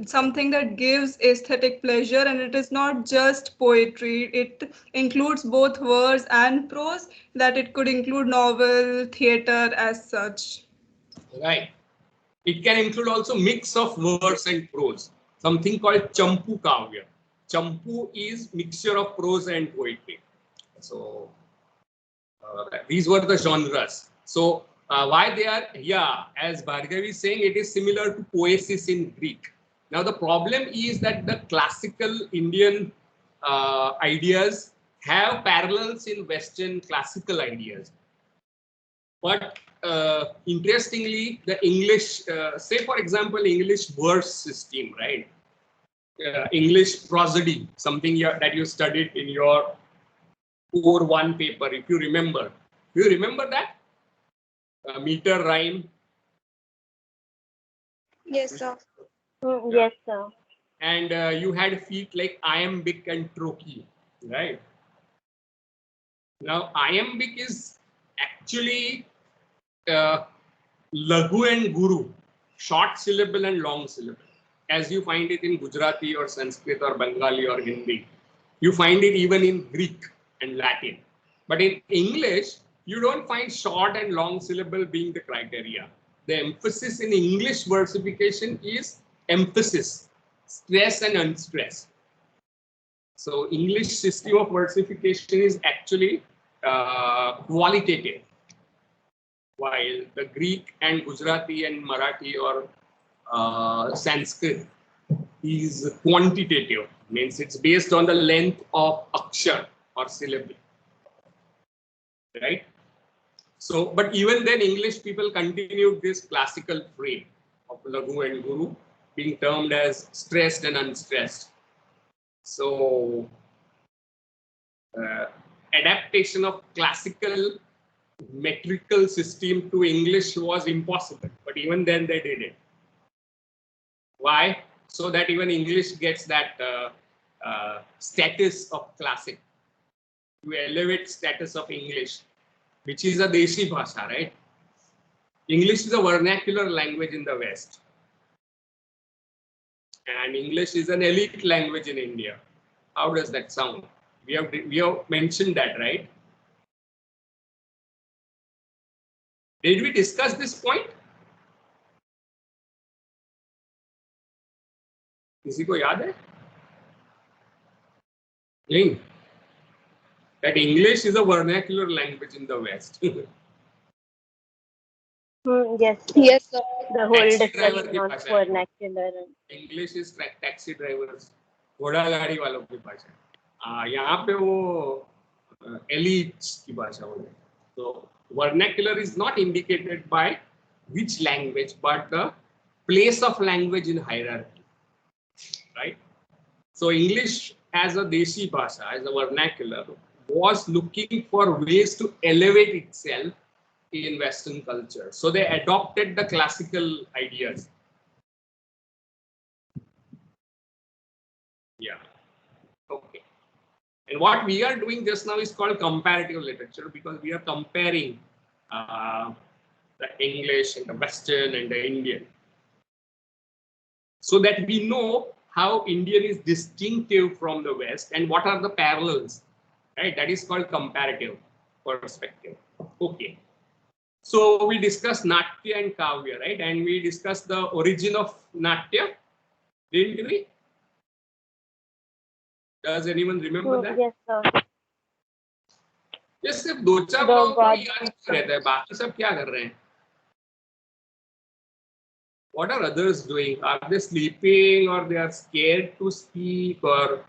something that gives aesthetic pleasure, and it is not just poetry. It includes both verse and prose, that it could include novel, theater as such. Right. It can include also mix of verse and prose, something called Champu Kavya. Champu is mixture of prose and poetry. So these were the genres. So why they are, yeah, as Bhargavi is saying, it is similar to poesis in Greek. Now the problem is that the classical Indian ideas have parallels in Western classical ideas. But interestingly, the English, say for example, English verse system, right? English prosody, something that you studied in your core 1 paper, if you remember. Do you remember that? Meter rhyme. Yes, sir. Yes, sir. And you had feet like iambic and trochee, right? Now, iambic is actually Laghu and Guru, short syllable and long syllable, as you find it in Gujarati or Sanskrit or Bengali or Hindi. You find it even in Greek and Latin. But in English, you don't find short and long syllable being the criteria. The emphasis in English versification is emphasis, stress and unstressed. So English system of versification is actually qualitative, while the Greek and Gujarati and Marathi or Sanskrit is quantitative, means it's based on the length of akshar or syllable, right? So, but even then, English people continued this classical frame of Laghu and Guru being termed as stressed and unstressed. So, adaptation of classical metrical system to English was impossible, but even then they did it. Why? So that even English gets that status of classic, to elevate status of English, which is a Deshi Bhasha, right? English is a vernacular language in the West. And English is an elite language in India. How does that sound? We have mentioned that, right? Did we discuss this point? किसी को याद है? नहीं. That English is a vernacular language in the West. Yes. Yes, sir. The whole Taxi driver discussion की on भाषा है. vernacular. English is taxi drivers, घोड़ा गाड़ी वालों की भाषा. यहाँ पे वो elites की भाषा हो गई. So vernacular is not indicated by which language, but the place of language in hierarchy, right? So English as a Deshi Bhasha, as a vernacular, was looking for ways to elevate itself in Western culture. So they adopted the classical ideas. Yeah. Okay. And what we are doing just now is called comparative literature, because we are comparing the English and the Western and the Indian, so that we know how Indian is distinctive from the West and what are the parallels, right? That is called comparative perspective. Okay. So we discussed Natya and Kavya, right? And we discussed the origin of Natya, didn't we? Does anyone remember that? Yes, sir. ये सिर्फ दो चार लोगों को याद रहता है, बाकी सब क्या कर रहे हैं? What are others doing? Are they sleeping, or they are scared to speak, or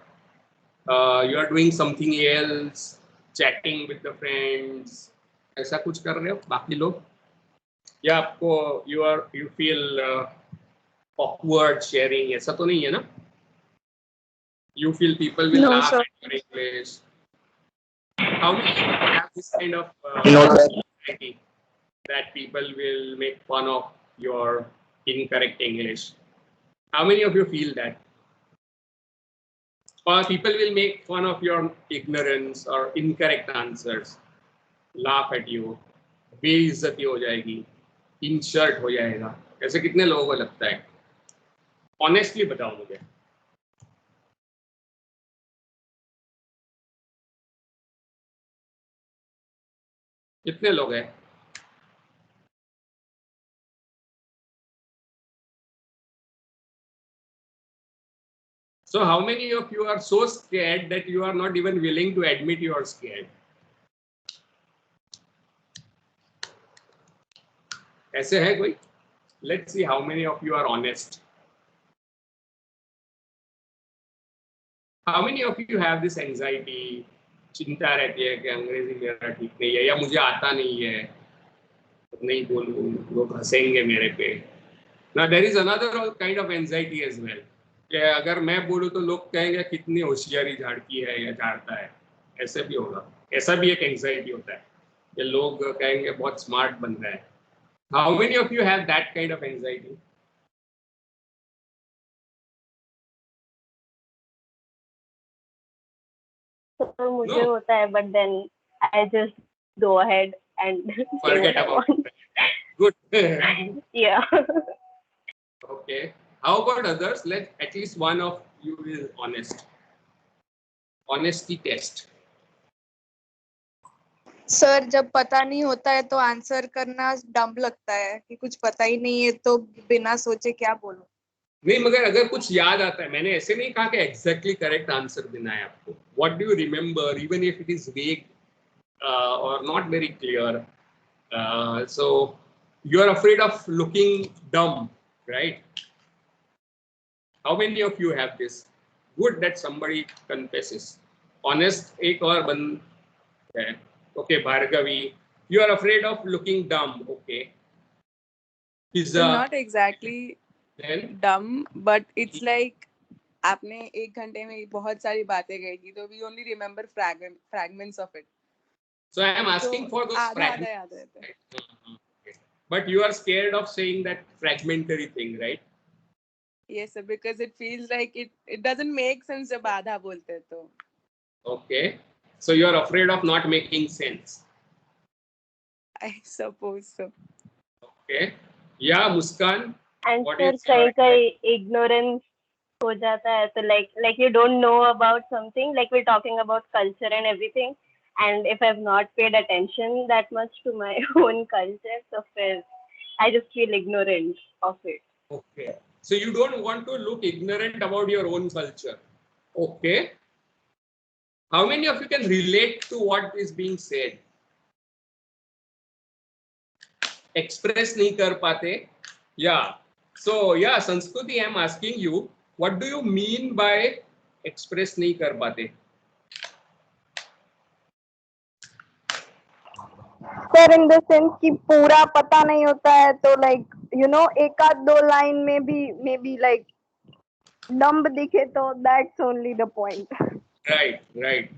you are doing something else, chatting with the friends? ऐसा कुछ कर रहे हो बाकी लोग? या आपको you feel awkward sharing? ऐसा तो नहीं है ना? You feel people will laugh at your English. How many people have this kind of anxiety that people will make fun of your incorrect English? How many of you feel that? Or people will make fun of your ignorance or incorrect answers, laugh at you, बेइज्जती हो जाएगी, insult हो जाएगा. ऐसे कितने लोगों को लगता है? ऑनेस्टली बताओ मुझे. कितने लोग हैं? So how many of you are so scared that you are not even willing to admit you are scared? ऐसे है कोई? Let's see how many of you are honest. How many of you have this anxiety? चिंता रहती है कि अंग्रेजी मेरा ठीक नहीं है या मुझे आता नहीं है, नहीं बोलूं लोग हंसेंगे मेरे पे. Now there is another kind of anxiety as well. कि अगर मैं बोलूं तो लोग कहेंगे कितनी होशियारी झाड़ती है या झाड़ता है. ऐसे भी होगा. ऐसा भी एक एंजाइटी होता है कि लोग कहेंगे बहुत स्मार्ट बन रहा है. How many of you have that kind of anxiety? तो मुझे No. होता है, but then I just go ahead and say Forget what I about want. it. Good. Yeah. Okay. How about others? Let at least one of you is honest. Honesty test. Sir जब पता नहीं होता है तो answer करना डम लगता है कि कुछ पता ही नहीं है तो बिना सोचे क्या बोलूं. नहीं, मगर अगर कुछ याद आता है, मैंने ऐसे नहीं कहा कि एग्जैक्टली करेक्ट आंसर देना है आपको. What do you remember even if it is vague और not very clear. So you are afraid of looking dumb, right? How many of you have this? Good that somebody confesses. Honest एक और बंद है. Okay, Bhargavi, you are afraid of looking dumb. Okay. Pizza. Not exactly Then? dumb, but it's like आपने 1 घंटे में बहुत सारी बातें कही थी तो we only remember fragments of it. So I am asking for those fragments. याद रहता है. Okay. But you are scared of saying that fragmentary thing, right? Yes, sir, because it feels like it doesn't make sense जब आधा बोलते हैं तो. Okay. So you are afraid of not making sense. I suppose so. Okay. Yeah, Muskan. And What sir, is your कई ignorance हो जाता है, तो like you don't know about something, like we're talking about culture and everything, and if I've not paid attention that much to my own culture, so I just feel ignorant of it. Okay. So you don't want to look ignorant about your own culture. Okay. How many of you can relate to what is being said? Express nahi kar pate. Yeah. So yeah, Sanskriti, I'm asking you, what do you mean by express nahi kar pate? Sir in the sense कि पूरा पता नहीं होता है तो like you know एक आध दो लाइन में भी मे बी लाइक डम्ब दिखे तो that's only the point. Right.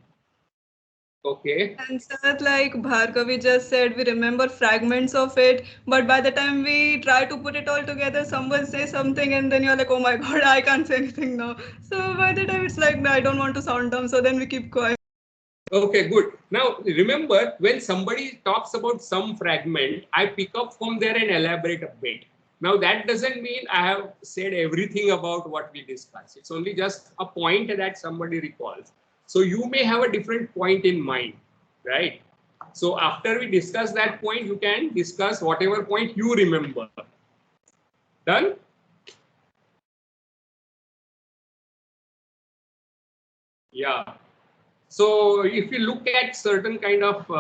Okay. And sir, like Bhargavi just said, we remember fragments of it, but by the time we try to put it all together, someone says something and then you're like, oh my god, I can't say anything now. So by the time it's like, no, I don't want to sound dumb, so then we keep quiet. Okay, good. Now remember, when somebody talks about some fragment, I pick up from there and elaborate a bit. Now that doesn't mean I have said everything about what we discussed. It's only just a point that somebody recalls. So you may have a different point in mind, right? So after we discuss that point, you can discuss whatever point you remember. Done? Yeah. So if you look at certain kind of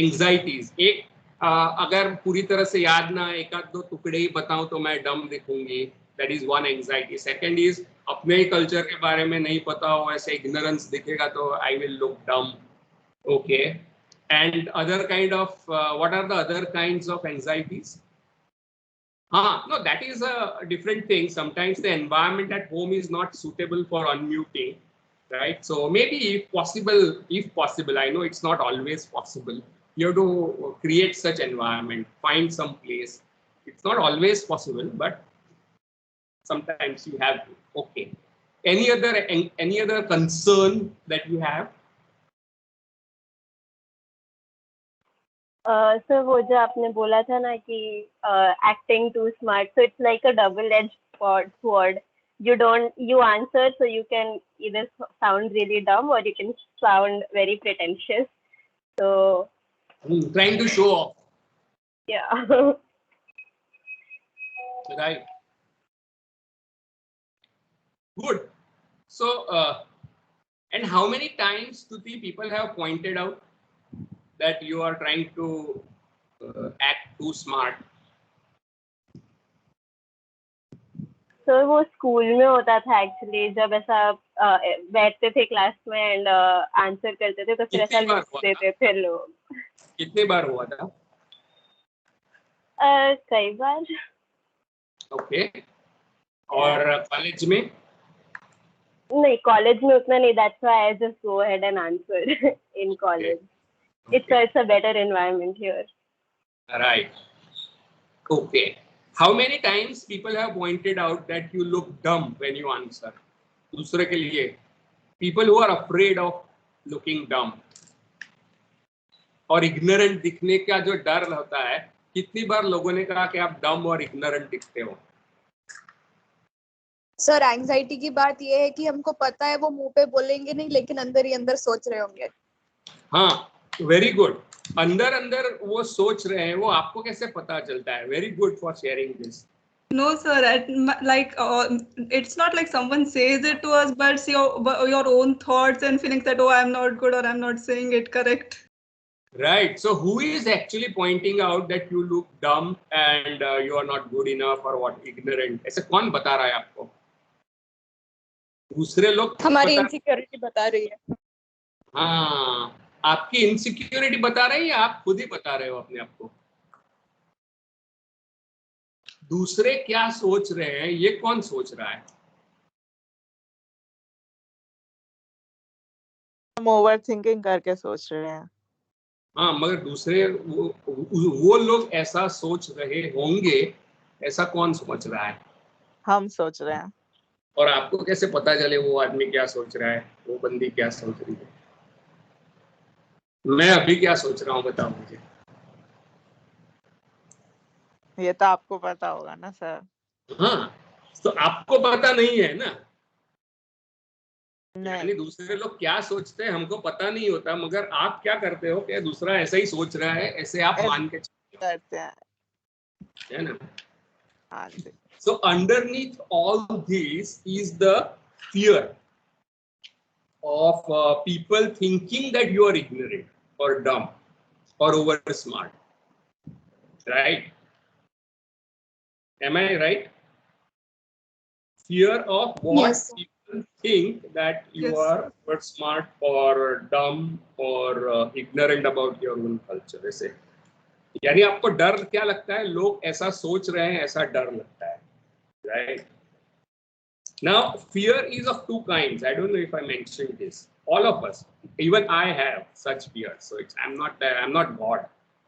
anxieties, एक अगर पूरी तरह से याद ना एक आध दो टुकड़े ही बताऊं तो मैं डम दिखूंगी. That is one anxiety. Second is अपने ही कल्चर के बारे में नहीं पता हो ऐसे ignorance दिखेगा तो I will look dumb. Okay. And other kind of what are the other kinds of anxieties? No, that is a different thing. Sometimes the environment at home is not suitable for unmuting, right? So maybe if possible, I know it's not always possible. You have to create such environment, find some place. It's not always possible, but sometimes you have to. Okay. Any other concern that you have? Sir वो जो आपने बोला था ना कि acting too smart, so it's like a double edge sword you answer so you can either sound really dumb or you can sound very pretentious. So Trying to show off, yeah. right? Good. So, and how many times do the people have pointed out that you are trying to act too smart? तो वो school में होता था actually, जब ऐसा बैठते थे class में एंड आंसर करते थे तो फिर ऐसा कितनी बार लुक हुआ देते थे लोग। कितने बार हुआ था? कई बार। ओके। और कॉलेज में? नहीं, कॉलेज में उतना नहीं, that's why I just go ahead and answer in college. It's a better environment here. Right. Okay. How many times people have pointed out that you look dumb when you answer? दूसरे के लिए, people who are afraid of looking dumb और ignorant दिखने का जो डर होता है, कितनी बार लोगों ने कहा कि आप dumb और ignorant दिखते हो? सर एंजाइटी की बात ये है कि हमको पता है वो मुंह पे बोलेंगे नहीं, लेकिन अंदर ही अंदर सोच रहे होंगे। हाँ, वेरी गुड। अंदर अंदर वो सोच रहे हैं, वो आपको कैसे पता चलता है? Very good for sharing this. No, sir. It's not like someone says it to us, but it's your own thoughts and feelings that, oh, I'm not good or I'm not saying it correct. Right. So who is actually pointing out that you look dumb and you are not good enough or what, ignorant? ऐसे कौन बता रहा है आपको? दूसरे लोग हमारी insecurity बता रही है। हाँ, आपकी इनसिक्योरिटी बता रही है या आप खुद ही बता रहे हो अपने आप को? दूसरे क्या सोच रहे हैं ये कौन सोच रहा है? हम ओवर थिंकिंग करके सोच रहे हैं। हाँ, मगर दूसरे वो लोग ऐसा सोच रहे होंगे, ऐसा कौन सोच रहा है? हम सोच रहे हैं। और आपको कैसे पता चले वो आदमी क्या सोच रहा है, वो बंदी क्या सोच रही है? मैं अभी क्या सोच रहा हूँ बताओ मुझे। ये तो आपको पता होगा ना सर। हाँ, तो आपको पता नहीं है ना, नहीं। यानी दूसरे लोग क्या सोचते हैं हमको पता नहीं होता, मगर आप क्या करते हो कि दूसरा ऐसा ही सोच रहा है, ऐसे आप मान के करते हैं, है ना? हाँ जी। So underneath all this is the fear of people thinking that you are ignorant or dumb or over smart, right? Am I right? Fear of what Yes, sir. people think that you Yes. are over smart or dumb or ignorant about your own culture. ऐसे यानी आपको डर क्या लगता है? लोग ऐसा सोच रहे हैं, ऐसा डर लगता है, right? Now, fear is of two kinds. I don't know if I mentioned this. All of us, even I have such fears. So I'm not God.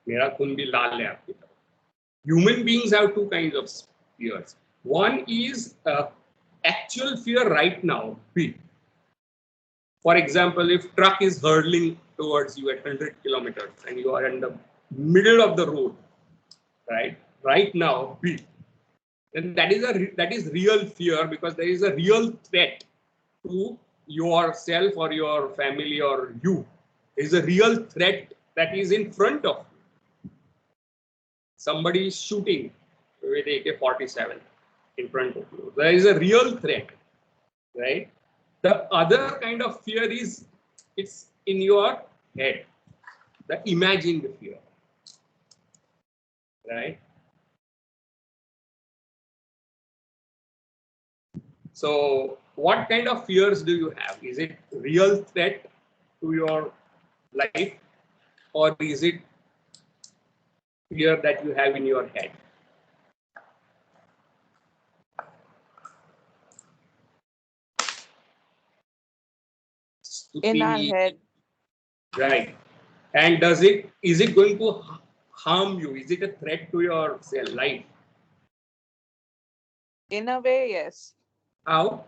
मेरा खून भी लाल है आपकी तरह. Human beings have two kinds of fears. One is actual fear right now. B. For example, if truck is hurtling towards you at 100 kilometers and you are in the middle of the road, right now, B. Then that is real fear, because there is a real threat to yourself or your family or you. There is a real threat that is in front of you. Somebody is shooting with AK-47 in front of you. There is a real threat, right? The other kind of fear is it's in your head, the imagined fear, right? So what kind of fears do you have? Is it real threat to your life, or is it fear that you have in your head? In our head. Right. And is it going to harm you? Is it a threat to your life? In a way, yes. How?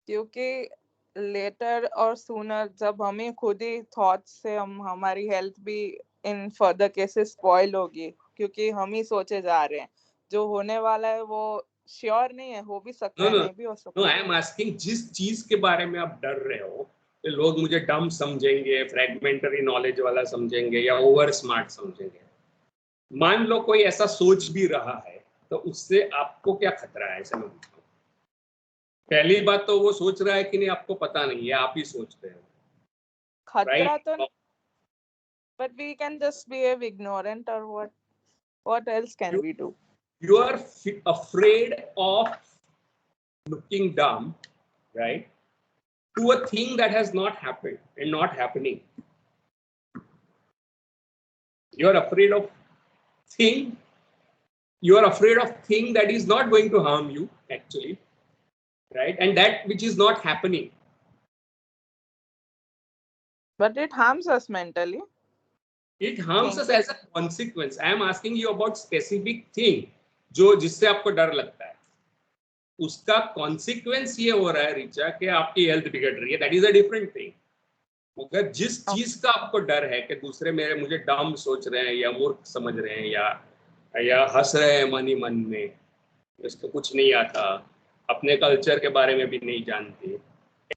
क्योंकि letter और sooner जब हमें खुद ही thoughts से हमारी health भी in further cases spoil होगी, क्योंकि हम ही सोचे जा रहे हैं जो होने वाला है वो श्योर नहीं है, हो भी सकता No, है, no, नहीं भी हो सकता no. है। I am asking जिस चीज के बारे में आप डर रहे हो कि लोग मुझे डम समझेंगे, फ्रैगमेंटरी नॉलेज वाला समझेंगे या ओवर स्मार्ट समझेंगे, मान लो कोई ऐसा सोच भी रहा है, तो उससे आपको क्या खतरा है? ऐसे में पूछता हूं। पहली बात तो वो सोच रहा है कि नहीं आपको पता नहीं है, आप ही सोचते हो, खतरा तो, right? but we can just behave ignorant or what else can we do? You are afraid of looking dumb, right, to a thing that has not happened and not happening. You are afraid of thing that is not going to harm you actually, right, and that which is not happening. But it harms us mentally. It harms us as a consequence. I am asking you about specific thing जो जिससे आपको डर लगता है, उसका consequence ये हो रहा है रिचा कि आपकी हेल्थ बिगड़ रही है, that is a different thing. अगर जिस चीज का आपको डर है कि दूसरे मुझे डम सोच रहे हैं या मूर्ख समझ रहे हैं या हंस रहे हैं मन ही मन में, इसको कुछ नहीं आता, अपने कल्चर के बारे में भी नहीं जानते,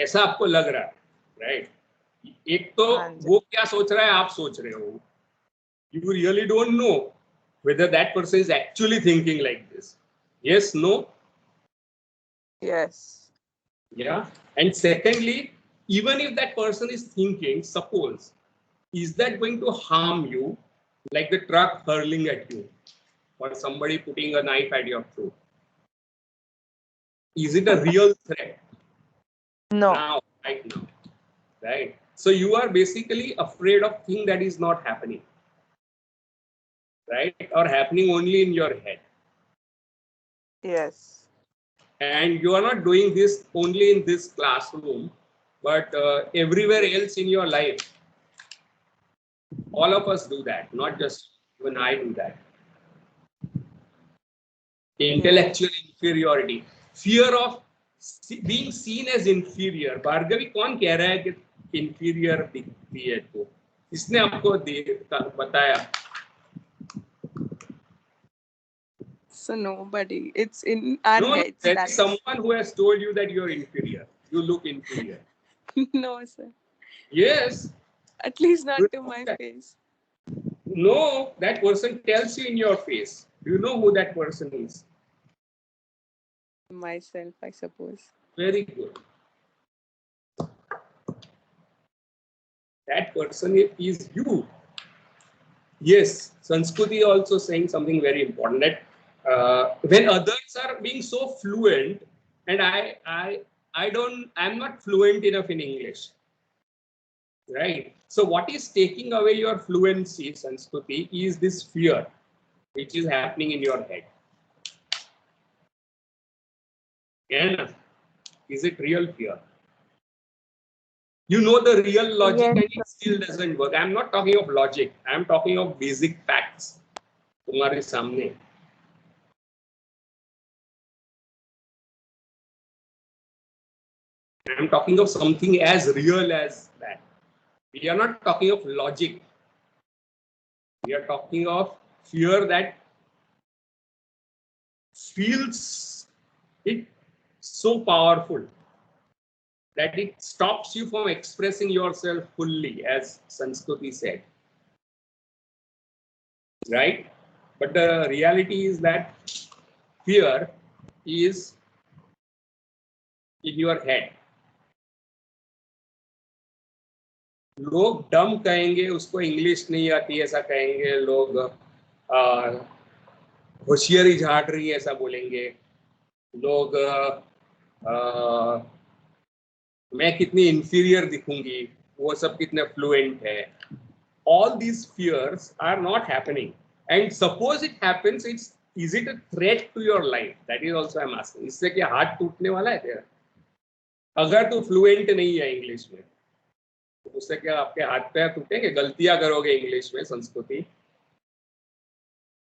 ऐसा आपको लग रहा है, राइट? एक तो वो क्या सोच रहा है आप सोच रहे हो, you really don't know whether that person is actually thinking like this. Yes, no? Yes. Yeah. And secondly, even if that person is thinking, suppose, is that going to harm you like the truck hurling at you or somebody putting a knife at your throat? Is it a real threat? No. Now, right now. Right? So you are basically afraid of thing that is not happening. Right? Or happening only in your head. Yes. And you are not doing this only in this classroom, but everywhere else in your life. All of us do that, not just when I do that. Intellectual inferiority, fear of being seen as inferior. Bhargavi, कौन कह रहा है कि inferior दिखती है तो? किसने आपको बताया? So nobody. It's in our heads. There is someone who has told you that you're inferior. You look inferior. No, sir. Yes. At least not to my face. No, that person tells you in your face. Do you know who that person is? Myself, I suppose. Very good. That person is you. Yes, Sanskruti also saying something very important, that when others are being so fluent, and I'm not fluent enough in English, right? So what is taking away your fluency, Sanskruti, is this fear which is happening in your head. Yeah, is it real fear? You know the real logic, yes, and it still doesn't work. I'm not talking of logic. I'm talking of basic facts. तुम्हारे सामने. I'm talking of something as real as that. We are not talking of logic. We are talking of fear that feels it so powerful that it stops you from expressing yourself fully, as Sanskruti said. Right? But the reality is that fear is in your head. लोग डम कहेंगे, उसको English नहीं आती ऐसा कहेंगे, लोग होशियारी झाड़ रही है ऐसा बोलेंगे, लोग मैं कितनी इंफीरियर दिखूंगी, वो सब कितने फ्लुएंट है. All these fears are not happening, and suppose it happens, is it a threat to your life? That is also I'm asking. इससे क्या हाथ टूटने वाला है तेरा? अगर तू फ्लुएंट नहीं है इंग्लिश में, तो उससे क्या आपके हाथ पैर टूटेंगे? गलतियां करोगे इंग्लिश में, संस्कृति,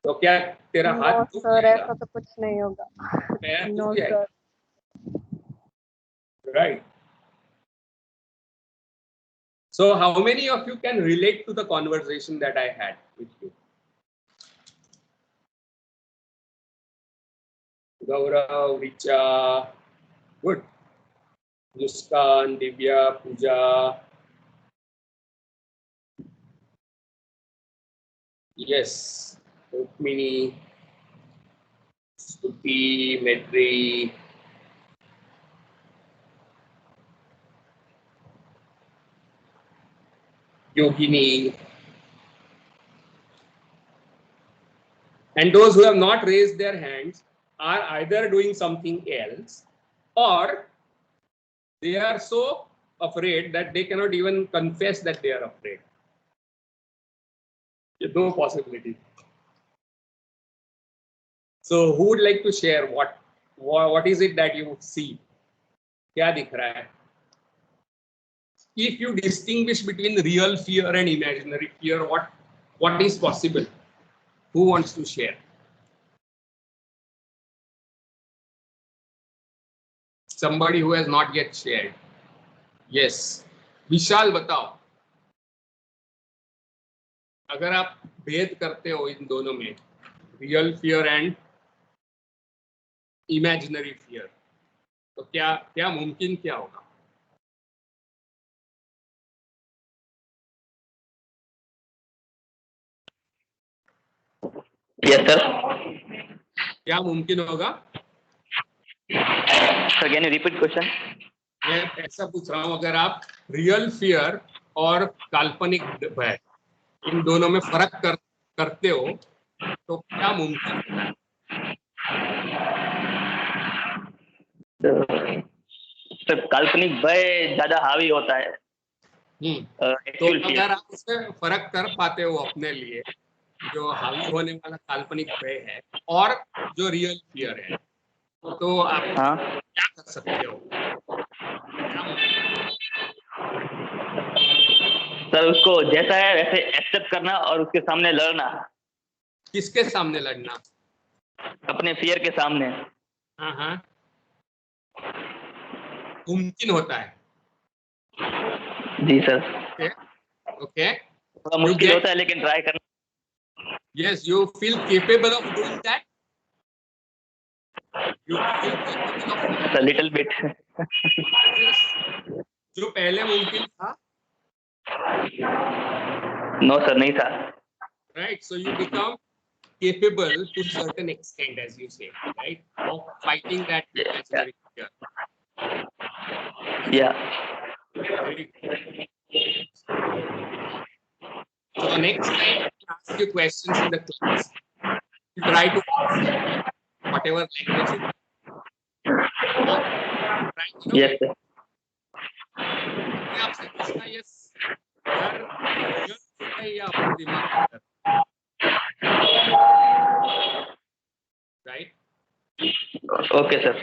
तो क्या तेरा हाथ टूट जाएगा? ऐसा तो कुछ नहीं होगा. पैर टूट जाएगा. Right. So how many of you can relate to the conversation that I had with you? Gaurav, Richa, good. Muskan, Divya, Pooja. Yes. Rukmini, Stuti, Medri. Yogini. And those who have not raised their hands are either doing something else or they are so afraid that they cannot even confess that they are afraid. No possibility. So who would like to share what is it that you see? क्या दिख रहा है? If you distinguish between real fear and imaginary fear, what is possible? Who wants to share? Somebody who has not yet shared. Yes. विशाल बताओ. अगर आप भेद करते हो इन दोनों में, real fear and imaginary fear, तो क्या मुमकिन क्या होगा? Yes, sir. क्या मुमकिन होगा? Sir, can you repeat question? मैं ऐसा पूछ रहा हूँ, अगर आप रियल फियर और काल्पनिक भय इन दोनों में फर्क करते हो तो क्या मुमकिन होता है? सर काल्पनिक भय ज्यादा हावी होता है. तो Actual fear. अगर आप इसमें फर्क कर पाते हो अपने लिए, जो हावी होने वाला काल्पनिक भय है और जो रियल फियर है, तो आप हाँ. क्या कर सकते हो? सर उसको जैसा है वैसे एक्सेप्ट करना और उसके सामने लड़ना. किसके सामने लड़ना? अपने फियर के सामने. हाँ हाँ, मुमकिन होता है. जी सर. ओके. थोड़ा मुश्किल होता है लेकिन ट्राई करना. Yes, you feel capable of doing that. You feel capable of. A little bit. Yes. जो पहले मुमकिन था. No sir, नहीं था. Right. So you become capable to certain extent, as you say, right, of fighting that imaginary fear. Yeah. Very good. So next time I ask you questions in the class, you try to answer whatever language you want. Yes sir. मैं आपसे पूछना, yes, यार, real है या अपने दिमाग के अंदर? Right? Okay sir.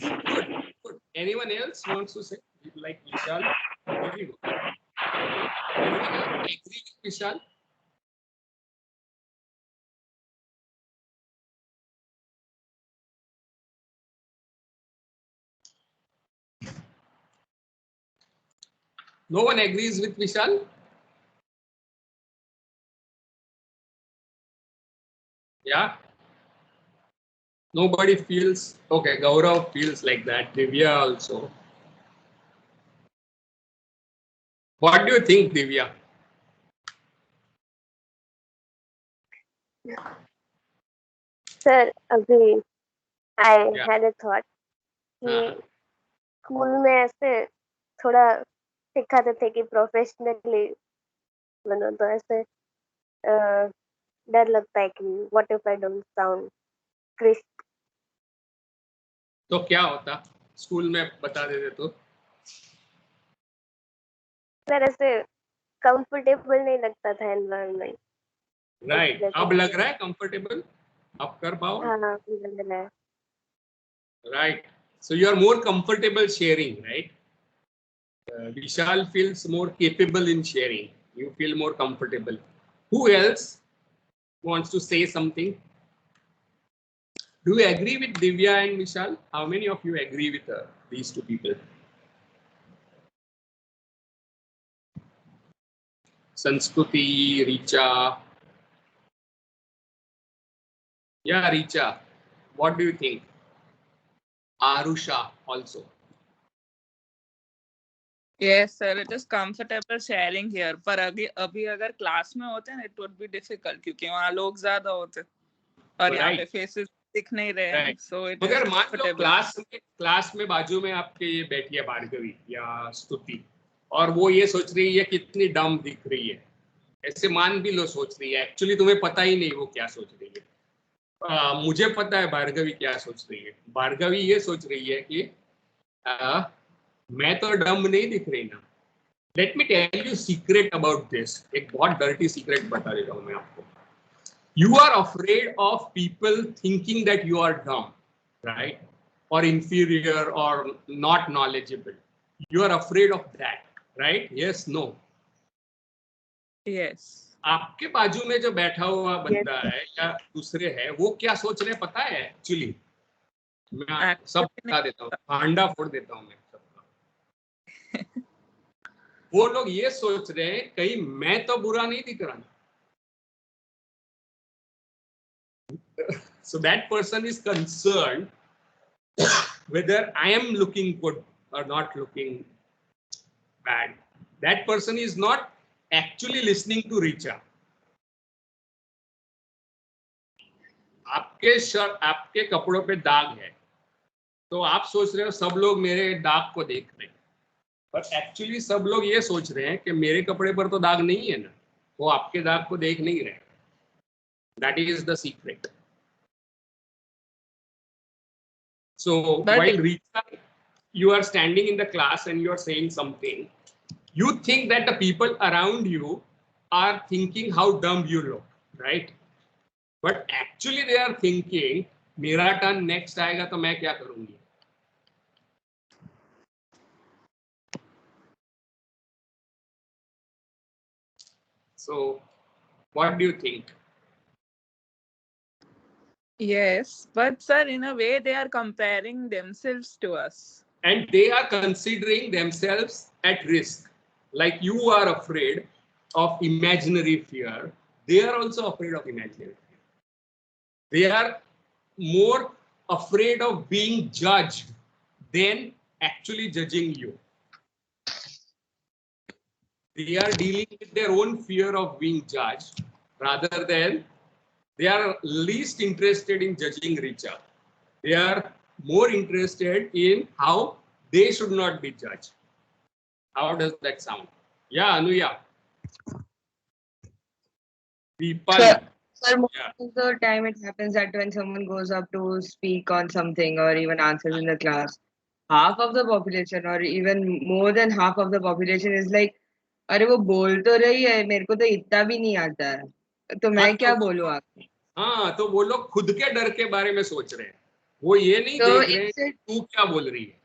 Good. Good. Anyone else wants to say? Like Vishal? Very good. Anyone else agree with Vishal? No one agrees with Vishal? Yeah? Nobody feels, okay, Gaurav feels like that, Divya also. What do you think, Divya? Sir, अभी I Yeah. had a thought कि हाँ. School में ऐसे थोड़ा सिखाते थे कि professionally बनो, तो ऐसे डर लगता है कि what if I don't sound crisp. तो क्या होता स्कूल में बता देते तो? सर ऐसे कंफर्टेबल नहीं लगता था एनवायरनमेंट. राइट. अब लग रहा है कंफर्टेबल? अब कर पाओ? हाँ लग रहा है. Right. So you are more comfortable sharing, right? Vishal feels more capable in sharing. You feel more comfortable. Who else wants to say something? Do you agree with Divya and Vishal? How many of you agree with these two people? Sanskruti, Richa. Yeah, Richa. What do you think? Arusha also. Yes sir, it is comfortable sharing here. पर अभी अगर class में होते हैं, it would be difficult क्योंकि वहाँ लोग ज्यादा होते और यहाँ पे faces दिख नहीं रहे हैं. So it is मगर मान लो comfortable. क्लास में बाजू में आपके ये बैठी है भार्गवी या स्तुति और वो ये सोच रही है कितनी डम दिख रही है, ऐसे मान भी लो सोच रही है, एक्चुअली तुम्हें पता ही नहीं वो क्या सोच रही है. मुझे पता है भार्गवी क्या सोच रही है. भार्गवी ये सोच रही है कि मैं तो डम नहीं दिख रही ना. Let me tell you secret about this. एक बहुत डर्टी सीक्रेट बता देता हूँ मैं आपको. You are afraid of people thinking that you are dumb, right? Or inferior or not knowledgeable. You are afraid of that, right? Yes, no. Yes. आपके बाजू में जो बैठा हुआ बंदा है या दूसरे है, वो क्या सोच रहे पता है एक्चुअली? मैं सब बता देता हूँ, भांडा फोड़ देता हूँ मैं सबका. वो लोग ये सोच रहे हैं कहीं मैं तो बुरा नहीं दिख रहा. So that person is concerned whether I am looking good or not looking bad. That person is not actually listening to Richa. आपके कपड़ों पे दाग है तो आप सोच रहे हो सब लोग मेरे दाग को देख रहे हैं, पर एक्चुअली सब लोग ये सोच रहे हैं कि मेरे कपड़े पर तो दाग नहीं है ना, वो आपके दाग को देख नहीं रहे. That is the secret. So while Richa, you are standing in the class and you are saying something, you think that the people around you are thinking how dumb you look, right? But actually they are thinking, मेरा turn next आएगा तो मैं क्या करूँगी? So what do you think? Yes, but sir, in a way they are comparing themselves to us. And they are considering themselves at risk. Like you are afraid of imaginary fear, they are also afraid of imaginary fear. They are more afraid of being judged than actually judging you. They are dealing with their own fear of being judged rather than they are least interested in judging Richa. They are more interested in how they should not be judged. How does that sound? Yeah, Anuya. People. Sir, most of the time it happens that when someone goes up to speak on something or even answers in the class, half of the population or even more than half of the population is like, अरे वो बोल तो रही है, मेरे को तो इतना भी नहीं आता है, तो मैं क्या बोलूँ आपको? हाँ, तो वो लोग खुद के डर के बारे में सोच रहे हैं, वो ये नहीं देख रहे हैं तू क्या बोल रही है.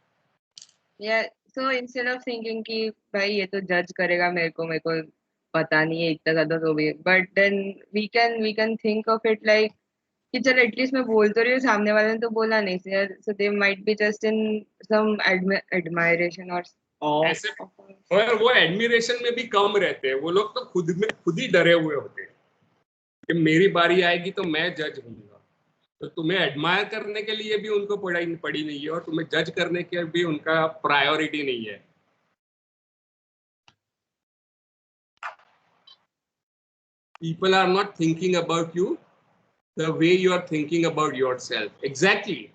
Yeah, so instead of thinking कि भाई ये तो जज करेगा मेरे को पता नहीं है इतना ज़्यादा तो भी, but then we can think of it like कि चल एटलीस्ट मैं बोल तो रही हूँ, सामने वाले ने तो बोला नहीं, so they might be just in some admiration or ऐसे. और वो एडमिरेशन में भी कम रहते हैं, वो लोग तो खुद ही डरे हुए होते हैं कि मेरी बारी आएगी तो मैं जज होऊंगा. तो तुम्हें एडमायर करने के लिए भी उनको पड़ी नहीं है और तुम्हें जज करने के भी उनका प्रायोरिटी नहीं है. People are not thinking about you the way you are thinking about yourself. Exactly.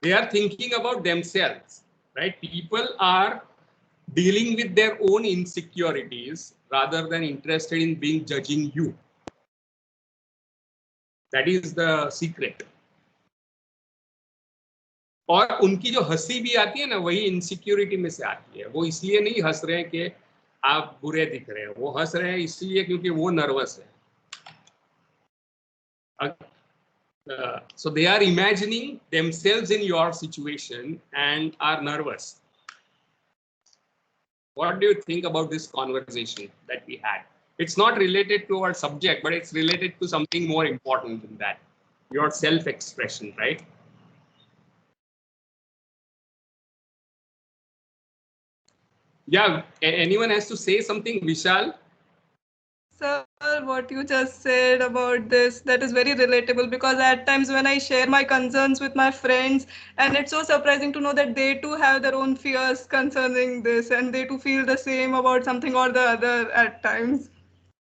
They are thinking about themselves, right? People are dealing with their own insecurities rather than interested in being judging you. That is the secret. और उनकी जो हंसी भी आती है ना, वही insecurity में से आती है. वो इसलिए नहीं हंस रहे हैं कि आप बुरे दिख रहे हैं, वो हंस रहे हैं इसलिए क्योंकि वो नर्वस है. So they are imagining themselves in your situation and are nervous. What do you think about this conversation that we had? It's not related to our subject, but it's related to something more important than that. Your self-expression, right? Yeah, anyone has to say something, Vishal? Sir, What you just said about this, that is very relatable, because at times when I share my concerns with my friends, and it's so surprising to know that they too have their own fears concerning this, and they too feel the same about something or the other at times.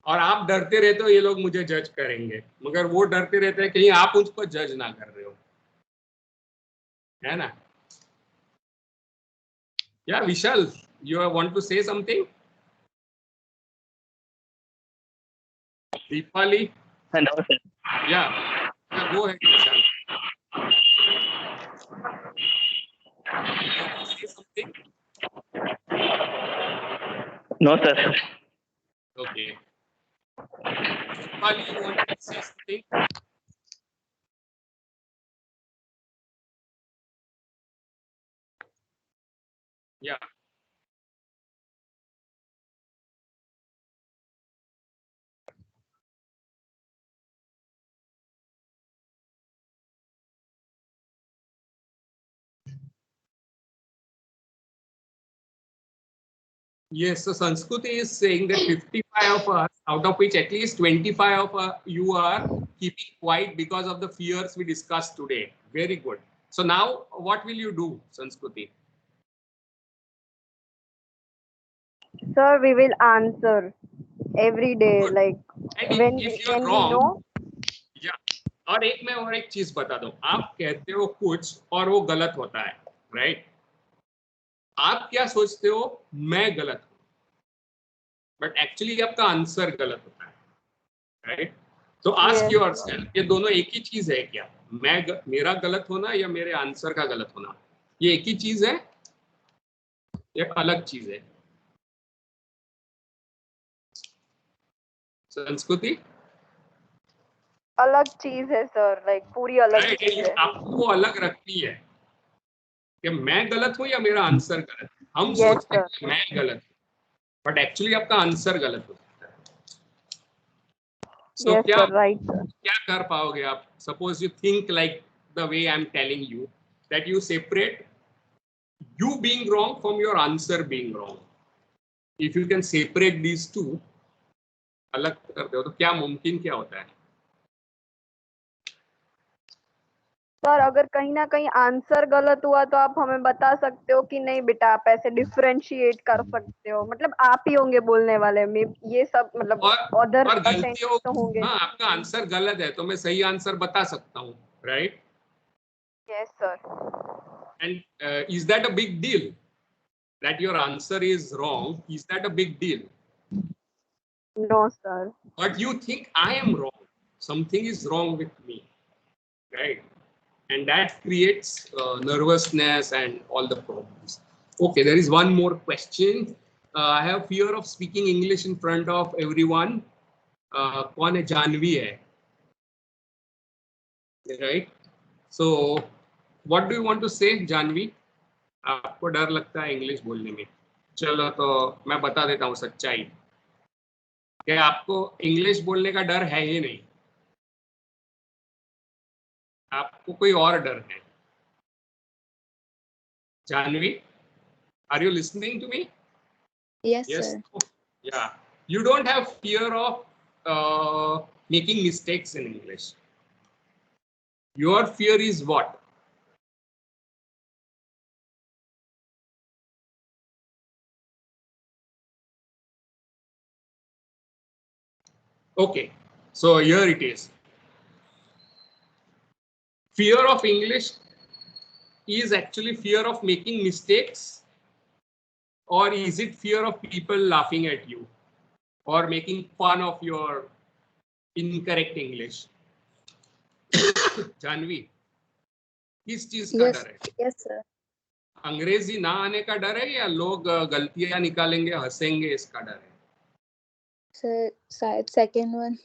और आप डरते रहते हो ये लोग मुझे जज करेंगे, मगर वो डरते रहते हैं कहीं आप उनको जज ना कर रहे हो, है ना? Yeah, Vishal, you want to say something? Deepali? No, sir. Yeah, go ahead, Vishal. Want to say something? No, sir. Okay. Deepali, you want to say something? Yeah. Yes, so Sanskriti is saying that 55 of us, out of which at least 25 of you are keeping quiet because of the fears we discussed today. Very good. So now what will you do, Sanskriti? Sir, we will answer every day, Good. like And when if you're we wrong, know. yeah. और एक चीज बता दूं, आप कहते हो कुछ और वो गलत होता है, राइट? आप क्या सोचते हो, मैं गलत हूं, बट एक्चुअली आपका आंसर गलत होता है, राइट? तो आस्क योरसेल्फ, ये दोनों एक ही चीज है क्या? मेरा गलत होना या मेरे आंसर का गलत होना, ये एक ही चीज है या अलग चीज है? संस्कृति अलग चीज है सर, लाइक पूरी अलग चीज है। आपको वो अलग रखनी है कि मैं गलत हूं या मेरा आंसर गलत है। हम सोचते हैं कि मैं गलत हूं, बट एक्चुअली आपका आंसर गलत हो सकता है। So क्या कर पाओगे आप? Suppose you think like the way I am telling you, that you separate you being wrong from your answer being wrong. If you can separate these two, अलग करते हो तो क्या मुमकिन क्या होता है? सर अगर कहीं ना कहीं आंसर गलत हुआ तो आप हमें बता सकते हो कि नहीं बेटा आप ऐसे डिफरेंशिएट कर सकते हो, मतलब आप ही होंगे बोलने वाले में ये सब, मतलब और गलतियों तो होंगे। हाँ, आपका आंसर गलत है तो मैं सही आंसर बता सकता हूँ, right? Yes sir. And is that a big deal that your answer is wrong? Is that a big deal? No sir. But you think I am wrong, something is wrong with me, right? And that creates nervousness and all the problems. Okay, there is one more question. I have fear of speaking English in front of everyone. कौन है? जानवी है, right? So what do you want to say, Janvi? आपको डर लगता है English बोलने में? चलो तो मैं बता देता हूँ सच्चाई कि आपको इंग्लिश बोलने का डर है ही नहीं, आपको कोई और डर है। Janvi, are you listening to me? Yes, yes sir. Yeah, you don't have fear of making mistakes in English. Your fear is what? Okay, so here it is. Fear of English is actually fear of making mistakes, or is it fear of people laughing at you or making fun of your incorrect English? Janvi, किस चीज का डर है? Yes sir. अंग्रेजी ना आने का डर है या लोग गलतियां निकालेंगे हंसेंगे इसका डर है? Sir, शायद second one.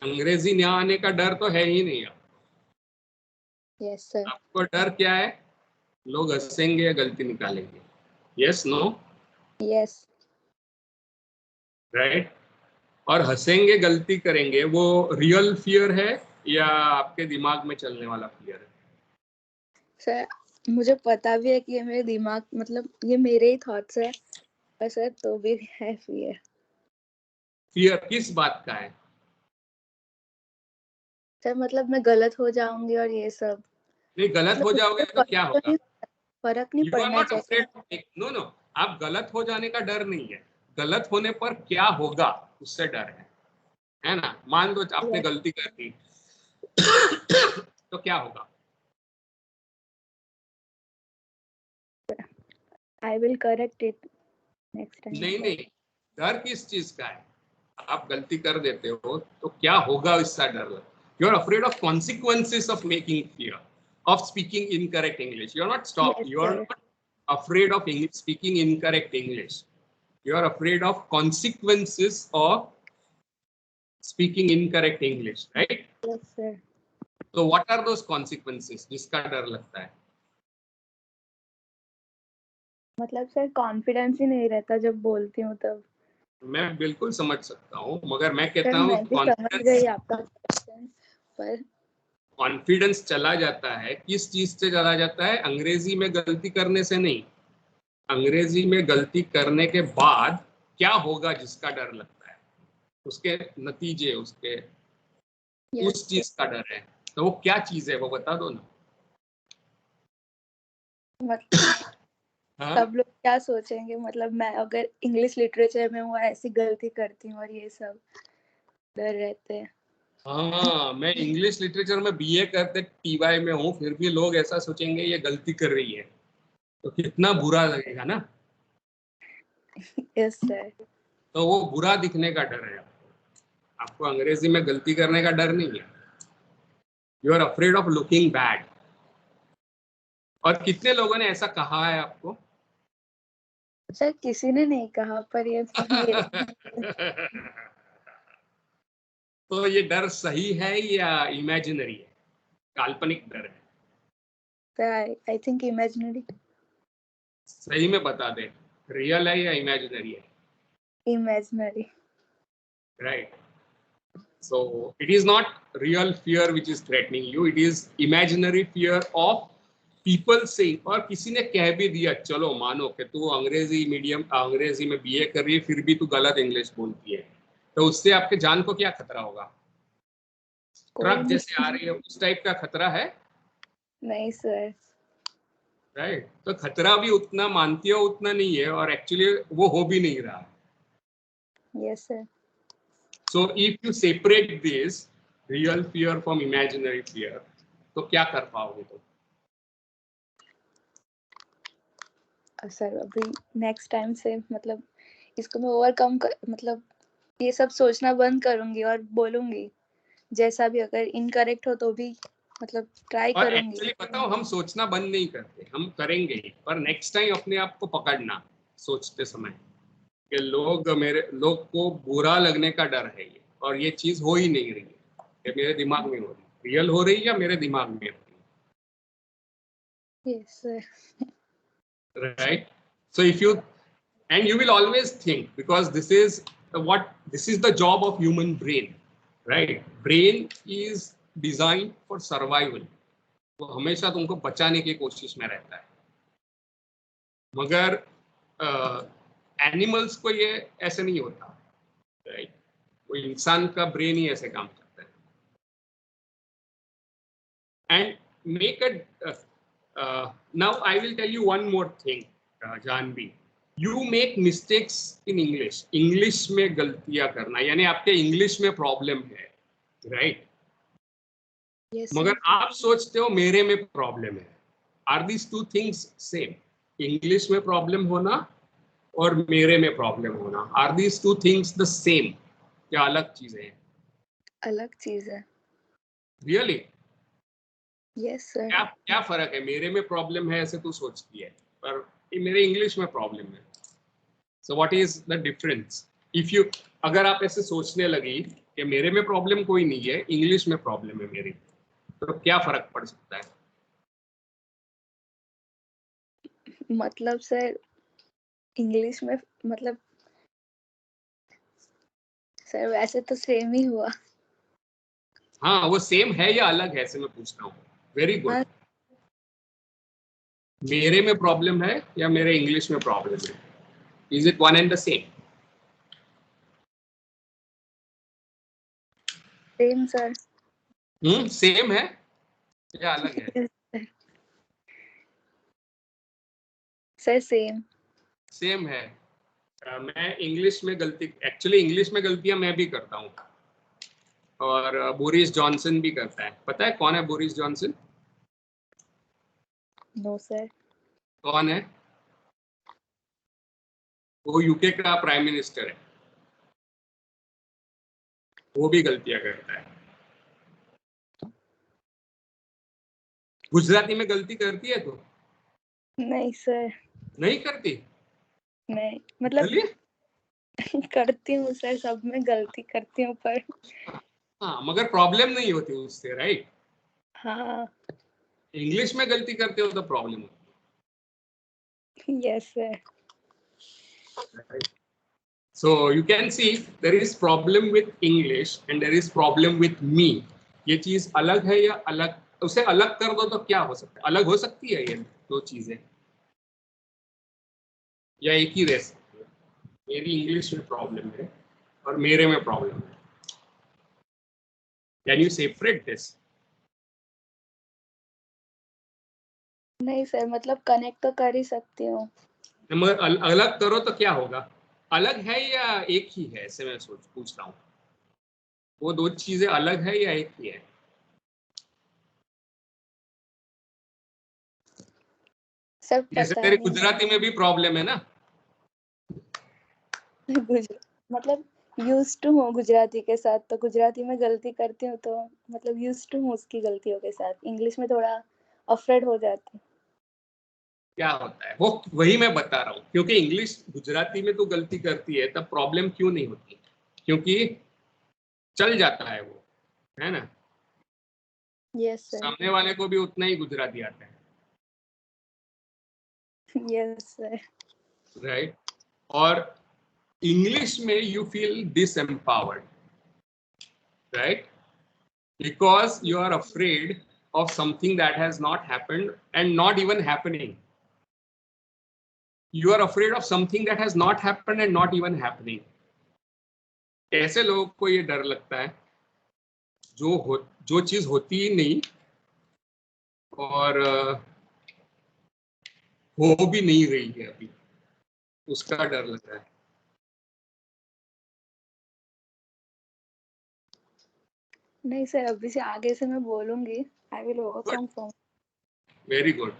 अंग्रेजी ना आने का डर तो है ही नहीं। Yes sir. आपको डर क्या है? लोग हंसेंगे या गलती निकालेंगे? Yes, no? Yes. राइट? और हंसेंगे गलती करेंगे, वो रियल फियर है या आपके दिमाग में चलने वाला फियर है? सर मुझे पता भी है कि ये मेरे दिमाग, मतलब ये मेरे ही थॉट्स है, पर सर तो भी है फियर। फियर किस बात का है? सर मतलब मैं गलत हो जाऊंगी और ये सब। नहीं, गलत हो जाओगे तो क्या होगा? फर्क नहीं यू आर पड़ना नॉट चाहिए। अफ्रेड। नो नो, आप गलत हो जाने का डर नहीं है, गलत होने पर क्या होगा उससे डर है ना? मान लो आपने गलती कर दी तो क्या होगा? I will correct it next time. नहीं नहीं, डर किस चीज का है? आप गलती कर देते हो तो क्या होगा इसका डर लग? You are afraid of consequences of making fear of speaking incorrect English. You are not stop, you are not afraid of speaking incorrect English. You are afraid of consequences of speaking incorrect English, right? Yes, sir. So what are those consequences जिसका डर लगता है? मतलब sir confidence ही नहीं रहता जब बोलती हूँ तब। मैं बिल्कुल समझ सकता हूँ, मगर मैं कहता सर हूँ मैं भी समझ गई आपका क्वेश्चन, पर कॉन्फिडेंस चला जाता है, किस चीज से चला जाता है? अंग्रेजी में गलती करने से नहीं, अंग्रेजी में गलती करने के बाद क्या होगा जिसका डर लगता है, उसके नतीजे, उसके उस चीज का डर है। तो वो क्या चीज है वो बता दो ना। मतलब हाँ? सब लोग क्या सोचेंगे, मतलब मैं अगर इंग्लिश लिटरेचर में हूँ ऐसी गलती करती हूँ और ये सब डर रहते हैं। हाँ, मैं इंग्लिश लिटरेचर में बीए करते टीवाई में हूँ, फिर भी लोग ऐसा सोचेंगे ये गलती कर रही है, तो कितना बुरा लगेगा ना। Yes sir. तो वो बुरा दिखने का डर है आपको अंग्रेजी में गलती करने का डर नहीं है। You are afraid of looking bad. और कितने लोगों ने ऐसा कहा है आपको? सर किसी ने नहीं कहा, पर ये तो ये डर सही है या इमेजिनरी है, काल्पनिक डर है? Sir I think imaginary. सही में बता दे, रियल है या इमेजिनरी है? Imaginary. Right. So it is not real fear which is threatening you. It is imaginary fear of people saying, और किसी ने कह भी दिया, चलो मानो कि तू अंग्रेजी में बीए कर रही है, फिर भी तू गलत इंग्लिश बोलती है, तो उससे आपके जान को क्या खतरा होगा? ट्रक जैसे आ रही है उस टाइप का खतरा है? नहीं सर। राइट, तो खतरा भी उतना मानती हो उतना नहीं है, और एक्चुअली वो हो भी नहीं रहा। Yes sir. So if you separate this real fear from imaginary fear, तो क्या कर पाओगे तुम? सर अभी नेक्स्ट टाइम से मतलब इसको मैं ओवरकम मतलब ये सब सोचना बंद करूंगी और बोलूंगी, जैसा भी अगर इनकरेक्ट हो तो भी मतलब ट्राई और करूंगी। एक्चुअली बताओ, हम सोचना बंद नहीं करते, हम करेंगे ही, पर नेक्स्ट टाइम अपने आप को पकड़ना सोचते समय कि लोग को बुरा लगने का डर है ये, और ये चीज हो ही नहीं रही है, ये मेरे दिमाग में हो रही है, रियल हो रही है या मेरे दिमाग में हो रही है? Yes sir. Right? So if you, and you will always think, because this is the job of human brain, right? Brain is designed for survival. वो हमेशा तुमको बचाने की कोशिश में रहता है, मगर एनिमल्स को ये ऐसे नहीं होता, राइट? वो इंसान का ब्रेन ही ऐसे काम करता है। And make a now I will tell you one more thing, Janvi. You make mistakes in English. English में गलतियां करना, यानी आपके इंग्लिश में प्रॉब्लम है, राइट? yes, मगर आप सोचते हो मेरे में प्रॉब्लम है। Are these two things same? English में प्रॉब्लम होना और मेरे में प्रॉब्लम होना, are these two things the same या अलग चीजें हैं? अलग चीज है। रियली? Yes sir. क्या फर्क है? मेरे में प्रॉब्लम है ऐसे तू सोचती है, पर मेरे इंग्लिश में प्रॉब्लम है। So what is the difference? If you, अगर आप ऐसे सोचने लगी कि मेरे में प्रॉब्लम कोई नहीं है, इंग्लिश में प्रॉब्लम है मेरी, तो क्या फर्क पड़ सकता है? मतलब सर इंग्लिश में मतलब सर वैसे तो सेम ही हुआ। हाँ, वो सेम है या अलग है ऐसे मैं पूछता हूँ। Very good. हाँ। मेरे में प्रॉब्लम है या मेरे इंग्लिश में प्रॉब्लम है? Is it one and the same? Same sir. Same है या अलग है? Sir same. सेम है। मैं इंग्लिश में एक्चुअली इंग्लिश में गलतियां मैं भी करता हूँ, और बोरिस जॉनसन भी करता है। पता है कौन है बोरिस जॉनसन? No sir. कौन है? वो यूके का प्राइम मिनिस्टर है। वो भी गलतियां करता है। गुजराती में गलती करती है तो? नहीं सर। नहीं करती? नहीं मतलब करती हूँ सर, सब में गलती करती हूँ पर। हाँ, मगर प्रॉब्लम नहीं होती उससे, राइट? हाँ। इंग्लिश में गलती करते हो तो प्रॉब्लम होती है। Yes sir. So you can see there is problem with English and there is problem with me. ये चीज अलग है या अलग, उसे अलग कर दो तो क्या हो सकता है? अलग हो सकती है ये दो चीजें, या एक ही रह सकती है? मेरी इंग्लिश में प्रॉब्लम है और मेरे में प्रॉब्लम है। Can you separate this? नहीं सर, मतलब कनेक्ट तो कर ही सकती हूँ। मगर अलग करो तो क्या होगा? अलग है या एक ही है, ऐसे मैं पूछ रहा हूँ। वो दो चीजें अलग है या एक ही है? सर जैसे पता तेरे नहीं। गुजराती में भी प्रॉब्लम है ना? मतलब यूज टू हूँ गुजराती के साथ, तो गुजराती में गलती करती हूँ तो मतलब यूज टू हूँ उसकी गलतियों के साथ। इंग्लिश में थोड़ा अफ्रेड हो जाती हूँ। क्या होता है वो, वही मैं बता रहा हूँ। क्योंकि इंग्लिश गुजराती में तो गलती करती है तब प्रॉब्लम क्यों नहीं होती? क्योंकि चल जाता है वो, है ना? Yes sir. सामने वाले को भी उतना ही गुजराती आता है, यस सर। राइट? और इंग्लिश में you feel disempowered, right? Because you are afraid of something that has not happened and not even happening. You are afraid of something that has not happened and not even happening. ऐसे लोगों को ये डर लगता है जो चीज होती ही नहीं और हो भी नहीं रही है अभी, उसका डर लग रहा है। नहीं सर, अभी से आगे से मैं बोलूंगी। I will overcome from. Very good,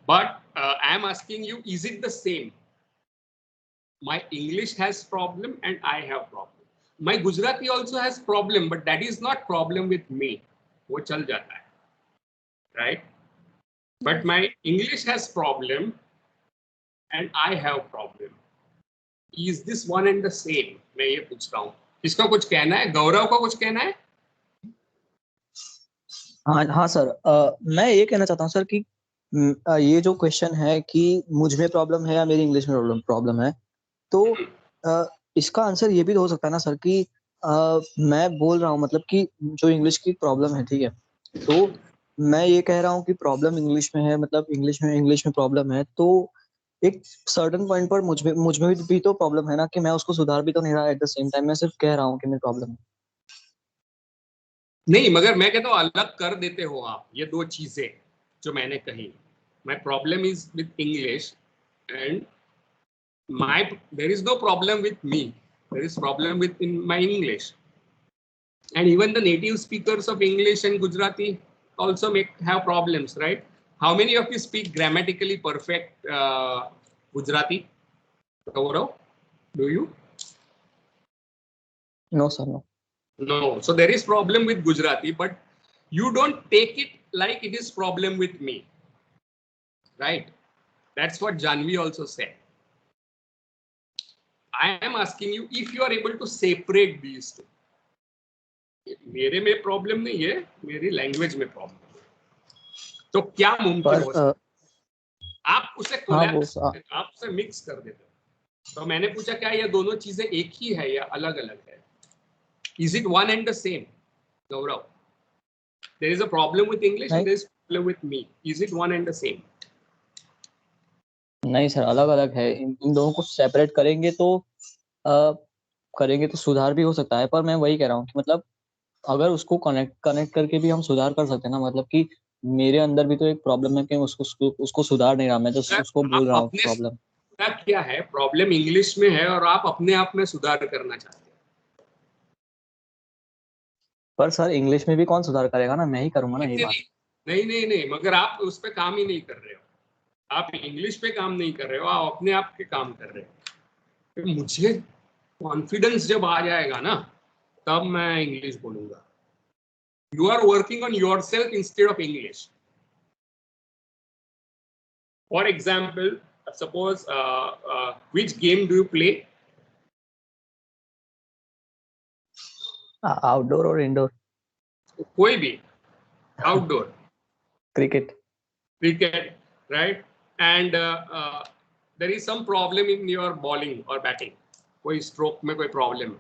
but I am asking you, is it the same? My English has problem and I have problem. My Gujarati also has problem, but that is not problem with me. वो चल जाता है, right? But my English has problem and I have problem. Is this one and the same? मैं ये पूछ रहा हूँ। किसका कुछ कहना है? गौरव का कुछ कहना है? हाँ सर, मैं ये कहना चाहता हूँ सर कि ये जो क्वेश्चन है कि मुझ में प्रॉब्लम है या मेरी इंग्लिश में प्रॉब्लम है, तो इसका आंसर ये भी हो सकता है ना सर कि मैं बोल रहा हूँ मतलब कि जो इंग्लिश की प्रॉब्लम है, ठीक है, तो मैं ये कह रहा हूँ कि प्रॉब्लम इंग्लिश में है, मतलब इंग्लिश में प्रॉब्लम है, तो एक सर्टेन पॉइंट पर मुझ में भी तो प्रॉब्लम है ना, कि मैं उसको सुधार भी तो नहीं रहा एट द सेम टाइम। मैं सिर्फ कह रहा हूँ कि मेरी प्रॉब्लम है। नहीं, मगर मैं कहता हूँ अलग कर देते हो आप ये दो चीजें जो मैंने कही। My problem is with English and there is no problem with me, there is problem with in my English. And even the native speakers of English and Gujarati also have problems, right? How many of you speak grammatically perfect Gujarati? Gaurav, do you? No sir, no. No. So there is problem with Gujarati, but you don't take it like it is problem with me, right? That's what Janvi also said. I am asking you if you are able to separate these two. मेरे में problem नहीं है, मेरी language में problem है, तो क्या मुमकिन हो सकता है? आप उसे कोलैप्स, आप उसे मिक्स कर देते हो। तो मैंने पूछा क्या ये दोनों चीजें एक ही है या अलग अलग है? Is it one and the same? Gaurav, there is a problem with English and there is a problem with me. Is it one and the same? नहीं सर, अलग अलग है। इन दोनों को सेपरेट करेंगे तो सुधार भी हो सकता है, पर मैं वही कह रहा हूँ कि मतलब अगर उसको कनेक्ट करके भी हम सुधार कर सकते हैं ना, मतलब कि मेरे अंदर भी तो एक प्रॉब्लम है कि उसको सुधार नहीं रहा, मैं तो उसको बोल रहा हूँ प्रॉब्लम क्या है, प्रॉब्लम इंग्लिश में है और आप अपने आप में सुधार करना चाहते हैं। पर सर इंग्लिश में भी कौन सुधार करेगा ना, मैं ही करूंगा ना ये बात। नहीं, मगर आप उस पे काम ही नहीं कर रहे हो, आप इंग्लिश पे काम नहीं कर रहे हो, आप अपने आप के काम कर रहे हो। तो मुझे कॉन्फिडेंस जब आ जाएगा ना तब मैं इंग्लिश बोलूंगा। You are working on yourself instead of English. For example, suppose which game do you play? Outdoor और इंडोर? कोई भी, outdoor. Cricket, right? And there is some problem in your bowling or batting, कोई stroke में कोई problem,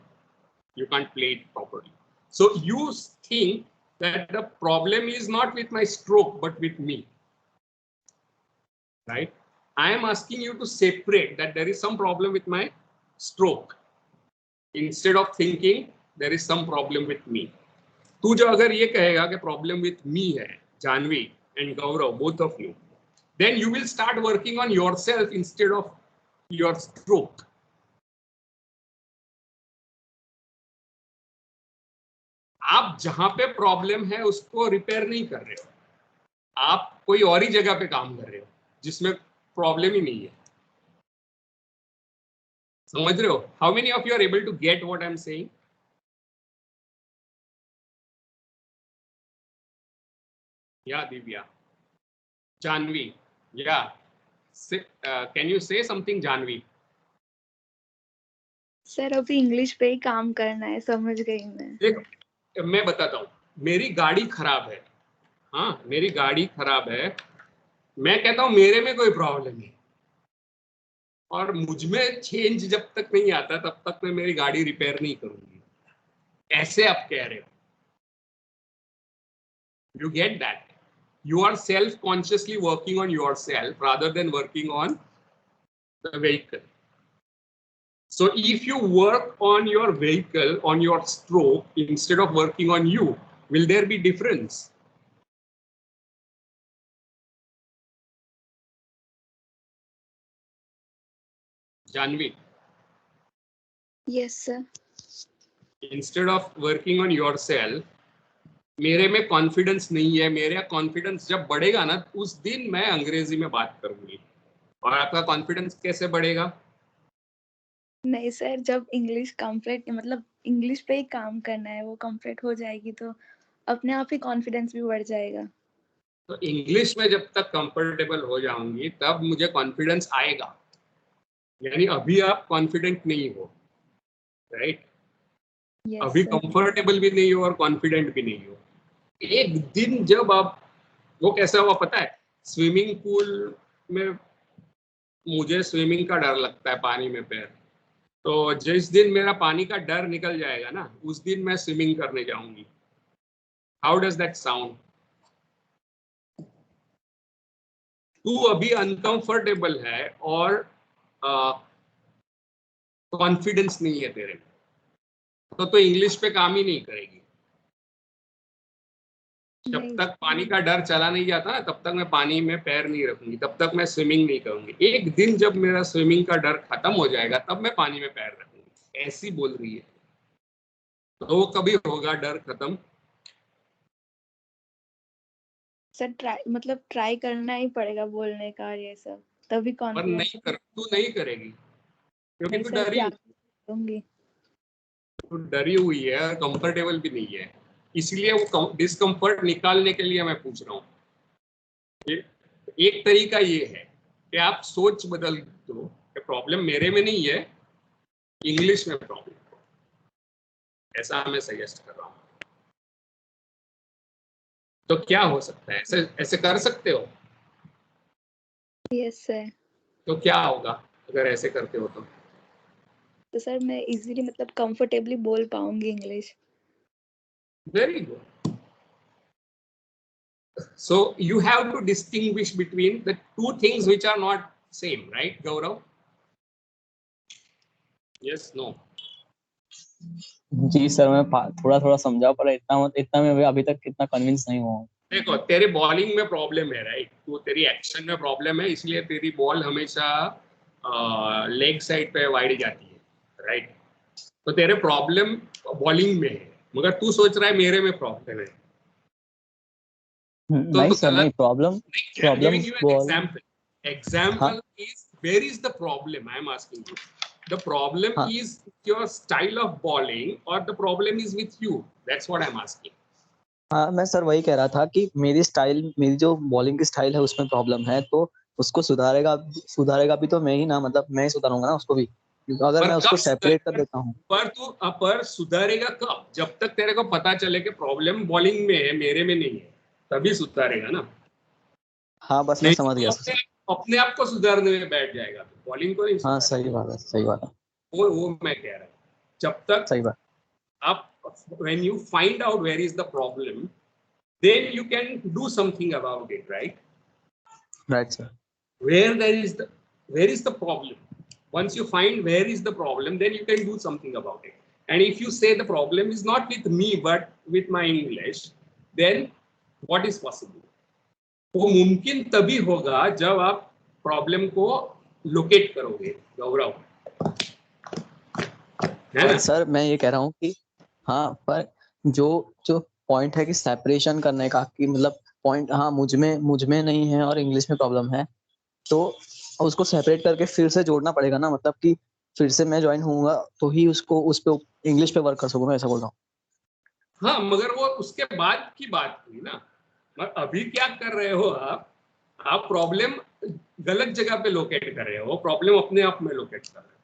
you can't play it properly. So you think that the problem is not with my stroke but with me, right? I am asking you to separate that there is some problem with my stroke instead of thinking there is some problem with me. तू जो अगर ये कहेगा कि problem with me है, Janvi and Gaurav, both of you, then you will start working on yourself instead of your stroke. आप जहां पे प्रॉब्लम है उसको रिपेयर नहीं कर रहे हो, आप कोई और ही जगह पे काम कर रहे हो जिसमें प्रॉब्लम ही नहीं है। समझ रहे हो? How many of you are able to get what I am saying? या दिव्या, जानवी, या can you say something Janvi? Sir अभी इंग्लिश पे ही काम करना है, समझ गई मैं। देखो मैं बताता हूँ, मेरी गाड़ी खराब है, हाँ मेरी गाड़ी खराब है, मैं कहता हूँ मेरे में कोई प्रॉब्लम है और मुझ में चेंज जब तक नहीं आता तब तक मैं मेरी गाड़ी रिपेयर नहीं करूंगी, ऐसे आप कह रहे हो। You get that? You are self-consciously working on yourself rather than working on the vehicle. So if you work on your vehicle, on your stroke, instead of working on you, will there be difference? Janvi? Yes, sir. Instead of working on yourself, मेरे में confidence नहीं है, मेरा confidence जब बढ़ेगा ना उस दिन मैं अंग्रेजी में बात करूंगी। और आपका कॉन्फिडेंस कैसे बढ़ेगा? नहीं सर, जब इंग्लिश कंप्लीट मतलब इंग्लिश पे ही काम करना है, वो कंप्लीट हो जाएगी तो अपने आप ही कॉन्फिडेंस भी बढ़ जाएगा। तो इंग्लिश में जब तक कंफर्टेबल हो जाऊंगी तब मुझे कॉन्फिडेंस आएगा, यानी अभी आप कॉन्फिडेंट नहीं हो, राइट? अभी कंफर्टेबल भी नहीं हो और कॉन्फिडेंट भी नहीं हो। एक दिन जब आप, वो कैसा हुआ पता है, स्विमिंग पूल में मुझे स्विमिंग का डर लगता है, पानी में पैर, तो जिस दिन मेरा पानी का डर निकल जाएगा ना उस दिन मैं स्विमिंग करने जाऊंगी। How does that sound? तू अभी अनकंफर्टेबल है और कॉन्फिडेंस नहीं है तेरे में, तो इंग्लिश पे काम ही नहीं करेगी। जब तक पानी का डर चला नहीं जाता ना तब तक मैं पानी में पैर नहीं रखूंगी, तब तक मैं स्विमिंग नहीं करूंगी। एक दिन जब मेरा स्विमिंग का डर खत्म हो जाएगा तब मैं पानी में पैर रखूंगी, ऐसी बोल रही है। तो वो कभी होगा डर खत्म? सर ट्राई करना ही पड़ेगा बोलने का और ये सब, तभी कॉन्फिडेंस। तू नहीं करेगी क्योंकि तू डरी हुई है, कंफर्टेबल भी नहीं है, इसलिए वो डिस्कम्फर्ट निकालने के लिए मैं पूछ रहा हूँ। एक तरीका ये है कि आप सोच बदल दो कि प्रॉब्लम मेरे में नहीं है, इंग्लिश में प्रॉब्लम, ऐसा मैं सजेस्ट कर रहा हूँ। तो क्या हो सकता है? ऐसे कर सकते हो? Yes sir. तो क्या होगा अगर ऐसे करते हो? तो सर मैं इजीली मतलब कंफर्टेबली बोल पाऊंगी English. Very good. So you have to distinguish between the two things which are not same, right, Gaurav? Yes, no. Ji sir, मैं थोड़ा थोड़ा समझा, पर इतना मैं अभी तक इतना कन्विंस नहीं हुआ हूँ। देखो, तेरे बॉलिंग में प्रॉब्लम है, राइट? तो तेरी एक्शन में प्रॉब्लम है, इसलिए तेरी बॉल हमेशा लेग साइड पे वाइड जाती है, राइट? तो तेरे प्रॉब्लम बॉलिंग में है, मगर तू सोच रहा है मेरे में प्रॉब्लम है। तो नहीं सर, नहीं, problem ball. example is, where is the problem? I am asking you. The problem हाँ is your style of bowling, or the problem is with you? That's what I am asking. हाँ, मैं sir वही कह रहा था कि मेरी जो बॉलिंग की स्टाइल है उसमें प्रॉब्लम है, तो उसको सुधारेगा भी तो मैं ही ना, मतलब मैं ही सुधारूंगा ना उसको भी, अगर पर मैं उसको कब सेपरेट कर देता हूँ। पर सुधारेगा कब? जब तक तेरे को पता चले कि प्रॉब्लम बॉलिंग में है, मेरे में नहीं है, तभी सुधारेगा ना। हाँ बस मैं नहीं समझ गया तो सर। अपने आप को सुधारने में बैठ जाएगा, बॉलिंग को नहीं हाँ सुधारेगा। सही बात है। वो मैं कह रहा हूँ, जब तक सही बात। आप, when you find out where is the problem, then you can do something about it, right? Right sir. Where is the problem? Once you find where is the problem, then you can do something about it. And if you say the problem is not with me but with my English, then what is possible? वो मुमकिन तभी होगा जब आप problem को locate करोगे, गौरव, है ना? सर मैं ये कह रहा हूँ कि हाँ, पर जो जो पॉइंट है कि सेपरेशन करने का, कि मतलब पॉइंट, हाँ मुझ में नहीं है और इंग्लिश में प्रॉब्लम है, तो उसको सेपरेट करके फिर से जोड़ना पड़ेगा ना, मतलब कि फिर से मैं ज्वाइन होऊंगा तो ही उसको उस पे इंग्लिश पे वर्क कर सकूंगा, ऐसा बोल रहा हूँ। हाँ, मगर वो उसके बाद की बात हुई ना। मगर अभी क्या कर रहे हो आप प्रॉब्लम गलत जगह पे लोकेट कर रहे हो, प्रॉब्लम अपने आप में लोकेट कर रहे हो,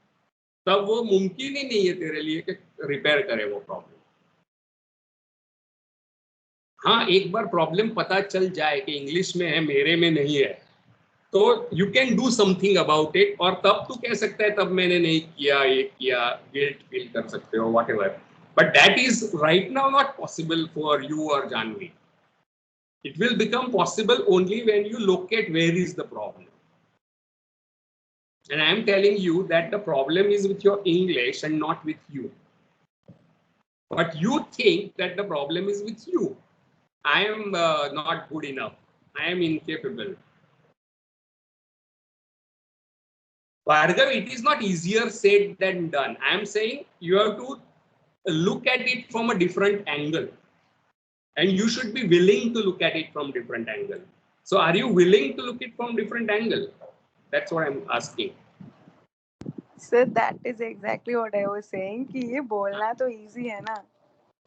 तब वो मुमकिन ही नहीं है तेरे लिए कि रिपेयर करे वो प्रॉब्लम। हाँ, एक बार प्रॉब्लम पता चल जाए कि इंग्लिश में है, मेरे में नहीं है, तो you can do something about it, और तब तू कह सकता है तब मैंने नहीं किया, ये किया, गिल्ट फील कर सकते हो, what ever, but that is right now not possible for you और Janvi. It will become possible only when you locate where is the problem. And I am telling you that the problem is with your English and not with you. But you think that the problem is with you. I am not good enough. I am incapable. Bhargav, it is not easier said than done. I am saying you have to look at it from a different angle. And you should be willing to look at it from different angle. So are you willing to look it from different angle? That's what I'm asking. Sir, that is exactly what I was saying कि ये बोलना तो easy है ना।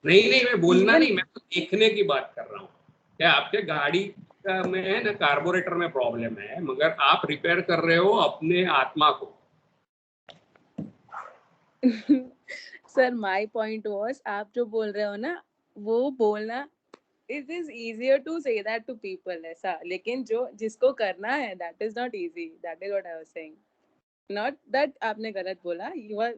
नहीं, मैं बोलना नहीं, मैं तो देखने की बात कर रहा हूँ। क्या आपके गाड़ी में है ना, कार्बोरेटर में प्रॉब्लम है, मगर आप रिपेयर कर रहे हो अपने आत्मा को। सर my point was, आप जो बोल रहे हो ना, वो बोलना it is easier to say that to people ऐसा, लेकिन जो जिसको करना है that is not easy. That is what I was saying. Not that आपने गलत बोला, you are.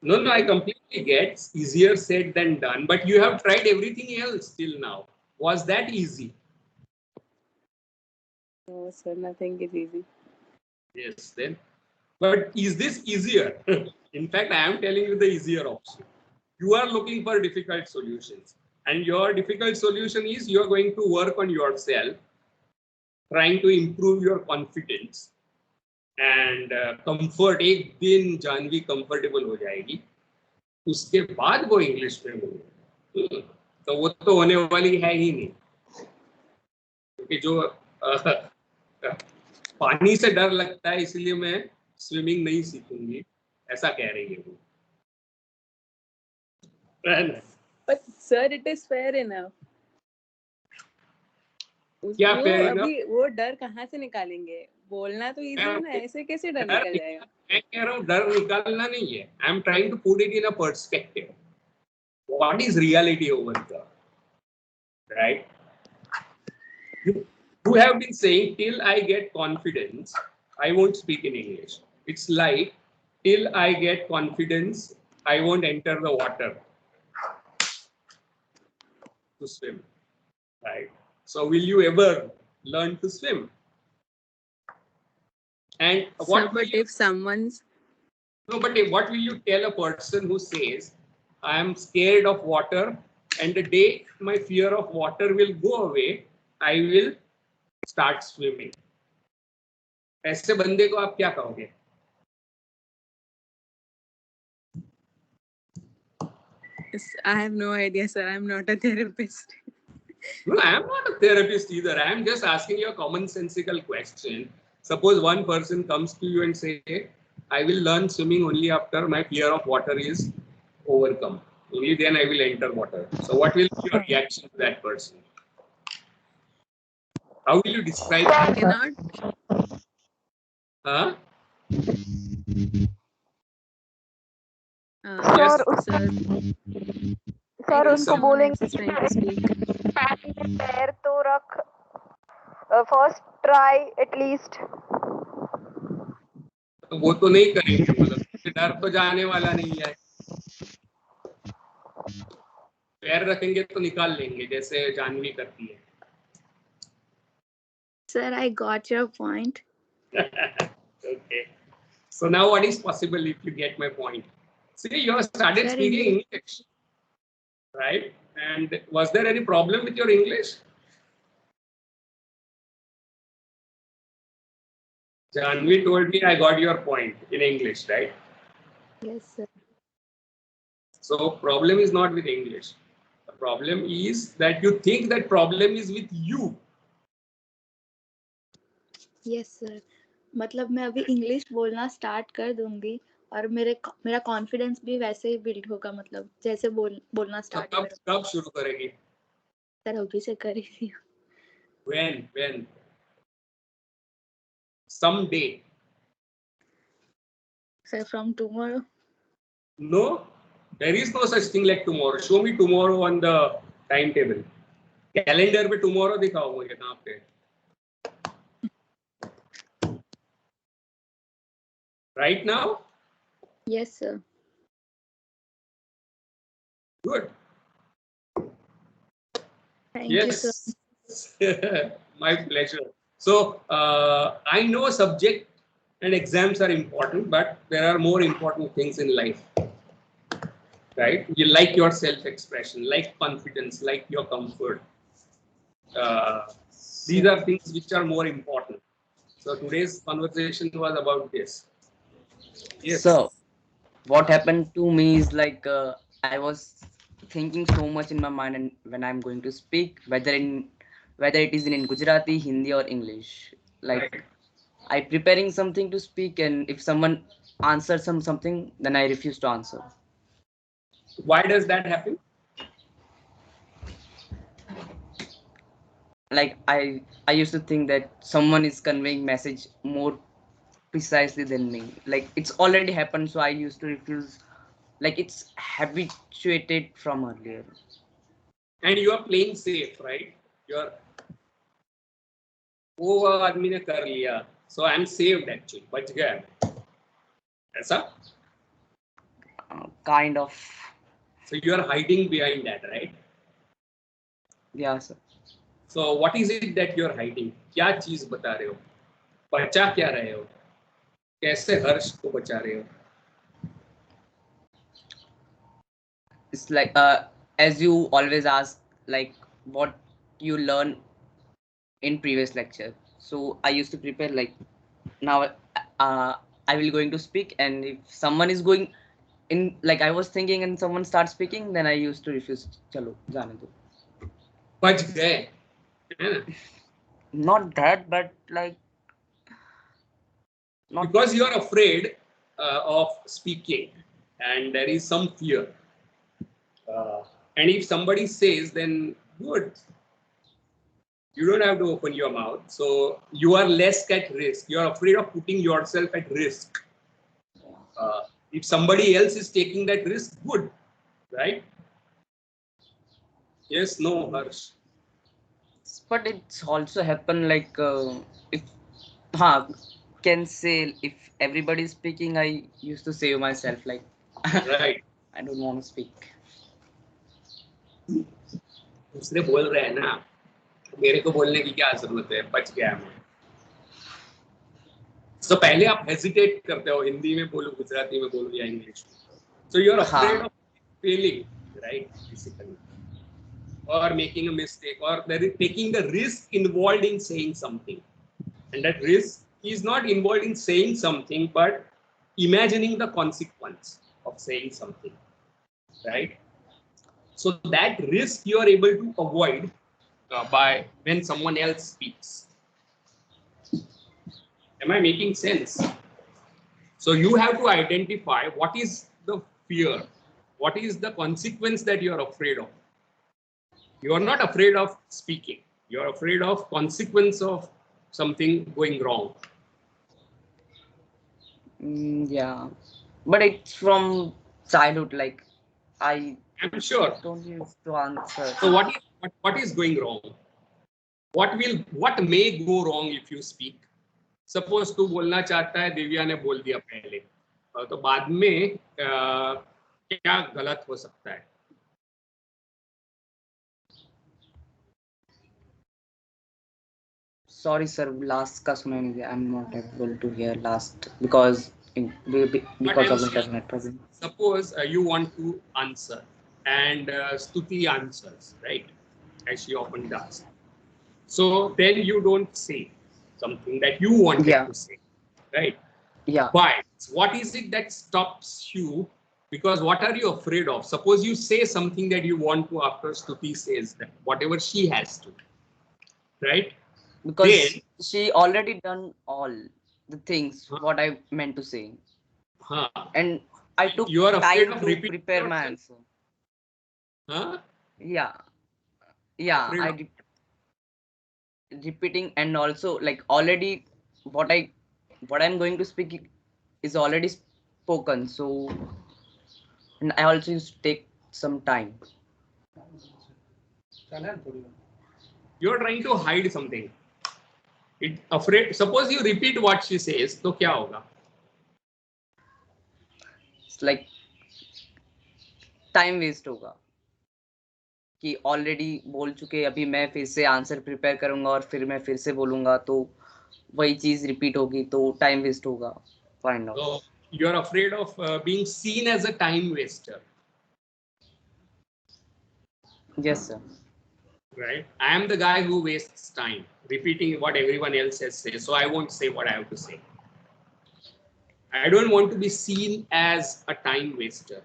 No, I completely get easier said than done, but you have tried everything else till now. Was that easy? No, sir, nothing is easy. Yes, then. But is this easier? In fact, I am telling you the easier option. You are looking for difficult solutions, and your difficult solution is you are going to work on yourself, trying to improve your confidence and comfort. एक दिन Janvi comfortable हो जाएगी, उसके बाद वो English में बोले, तो वो तो होने वाली है ही नहीं, क्योंकि जो पानी से डर लगता है इसलिए मैं स्विमिंग नहीं सीखूंगी, ऐसा कह रही है वो। But sir, it is fair enough. क्या fair enough? अभी वो डर कहाँ से निकालेंगे? बोलना तो इजी है ना, ऐसे कैसे डर निकल जाएगा? मैं कह रहा हूँ डर निकालना नहीं है. I am trying to put it in a perspective. What is reality over there, right? You have been saying till I get confidence, I won't speak in English. It's like till I get confidence, I won't enter the water to swim, right? So will you ever learn to swim? And what? But if someone's no, but what will you tell a person who says I am scared of water, and the day my fear of water will go away, I will start swimming. ऐसे बंदे को आप क्या कहोगे? I have no idea, sir. I'm not a therapist. No, I am not a therapist either. I am just asking you a commonsensical question. Suppose one person comes to you and say, I will learn swimming only after my fear of water is overcome. Only then I will enter water. So what will be your reaction to that person? How will you describe I it? cannot. Huh? Sir I guess उनको someone बोलेंगे else is trying to speak. पानी में पैर तो रख, first try at least. तो वो तो नहीं करेंगे, मतलब डर तो जाने वाला नहीं है. पैर रखेंगे तो निकाल लेंगे जैसे जानवी करती है. Sir, I got your point. Okay. So now what is possible if you get my point? See, you have started Sir, speaking English, right? And was there any problem with your English? Janvi told me I got your point in English, right? Yes, sir. So problem is not with English. The problem is that you think that problem is with you. Yes, sir. मतलब मैं अभी English बोलना start कर दूंगी और मेरा confidence भी वैसे ही बिल्ड होगा, मतलब जैसे बोलना स्टार्ट करूंगा. कब शुरू करेगी? सर अभी से कर रही हूँ. When? Someday. Sir, from tomorrow. No, there is no such thing like tomorrow. Show me tomorrow on the timetable. Calendar पे tomorrow दिखाओ मुझे कहाँ पे. Right now? Yes, sir. Good. Thank you, sir. Yes. My pleasure. So I know subject and exams are important, but there are more important things in life. Right? You like your self-expression, like confidence, like your comfort. These are things which are more important. So today's conversation was about this. Yes. So what happened to me is like I was thinking so much in my mind, and when I'm going to speak, whether it is in Gujarati, Hindi, or English, like Right. I preparing something to speak, and if someone answers something, then I refuse to answer. Why does that happen? Like I used to think that someone is conveying message more precisely than me. Like it's already happened, so I used to refuse. Like it's habituated from earlier. And you are playing safe, right? You're वो आदमी ने कर लिया, so I'm saved actually, बच गया. ऐसा? Kind of. So you are hiding behind that, right? Yeah, sir. So what is it that you are hiding? क्या चीज बता रहे हो? बचा क्या रहे हो? कैसे हर्ष को बचा रहे हो? It's like as you always ask, like what you learn in previous lecture. So I used to prepare like now I will going to speak, and if someone is going in, like I was thinking and someone starts speaking, then I used to refuse. Chalo, जाने दो. बच गए, है ना? Not that, but like not because you are afraid of speaking, and there is some fear. And if somebody says, then good. You don't have to open your mouth. So you are less at risk. You are afraid of putting yourself at risk. If somebody else is taking that risk, good, right? Yes, no, Harsh. But it's also happened like if can say if everybody is speaking, I used to save myself, like right. I don't want to speak. दूसरे बोल रहे हैं ना, मेरे को बोलने की क्या जरूरत है, बच गया मैं. So पहले आप hesitate करते हो, हिंदी में बोलो, गुजराती में बोलो या इंग्लिश में. So you are afraid of failing, right? Basically, or making a mistake, or there is taking the risk involved in saying something, and that risk is not involved in saying something, but imagining the consequence of saying something, right? So that risk you are able to avoid by when someone else speaks. Am I making sense? So you have to identify what is the fear, what is the consequence that you are afraid of. You are not afraid of speaking. You are afraid of consequence of something going wrong. Yeah, but it's from childhood. Like I'm sure. Don't use to answer. So what is going wrong? What may go wrong if you speak? Suppose तू बोलना चाहता है, दिव्या ने बोल दिया पहले, तो बाद में क्या गलत हो सकता है? Sorry sir, last का सुना नहीं दिया. I'm not able to hear last because of internet problem. Suppose you want to answer and Stuti answers, right? As she often does. So then you don't say something that you wanted to say, right? Yeah. But what is it that stops you? Because what are you afraid of? Suppose you say something that you want to after Stuti says that, whatever she has to, right? Because then, she already done all the things what I meant to say. And I took time to prepare my answer. Yeah. I did repeating, and also like already what I'm going to speak is already spoken, so and I also used to take some time. You're trying to hide something. Afraid. Suppose you repeat what she says, तो क्या होगा? It's like time waste होगा कि already बोल चुके, अभी मैं फिर से आंसर प्रिपेयर करूंगा और फिर मैं फिर से बोलूंगा, तो वही चीज रिपीट होगी, तो टाइम वेस्ट होगा. Find out. So you are afraid of being seen as a time waster. Yes sir. Right. I am the guy who wastes time repeating what everyone else has said, so I won't say what I have to say. I don't want to be seen as a time waster.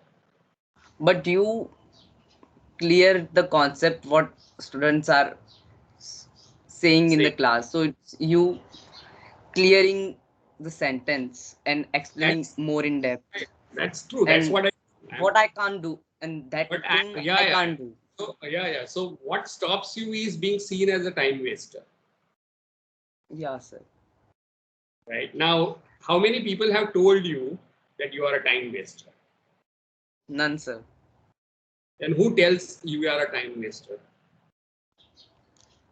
But you clear the concept what students are saying in the class, so it's you clearing the sentence and explaining more in depth. That's true. That's what I can't do, and that thing I can't do. So so what stops you is being seen as a time waster. Yeah sir. Right. Now, how many people have told you that you are a time waster? None sir. Then who tells you are a time waster?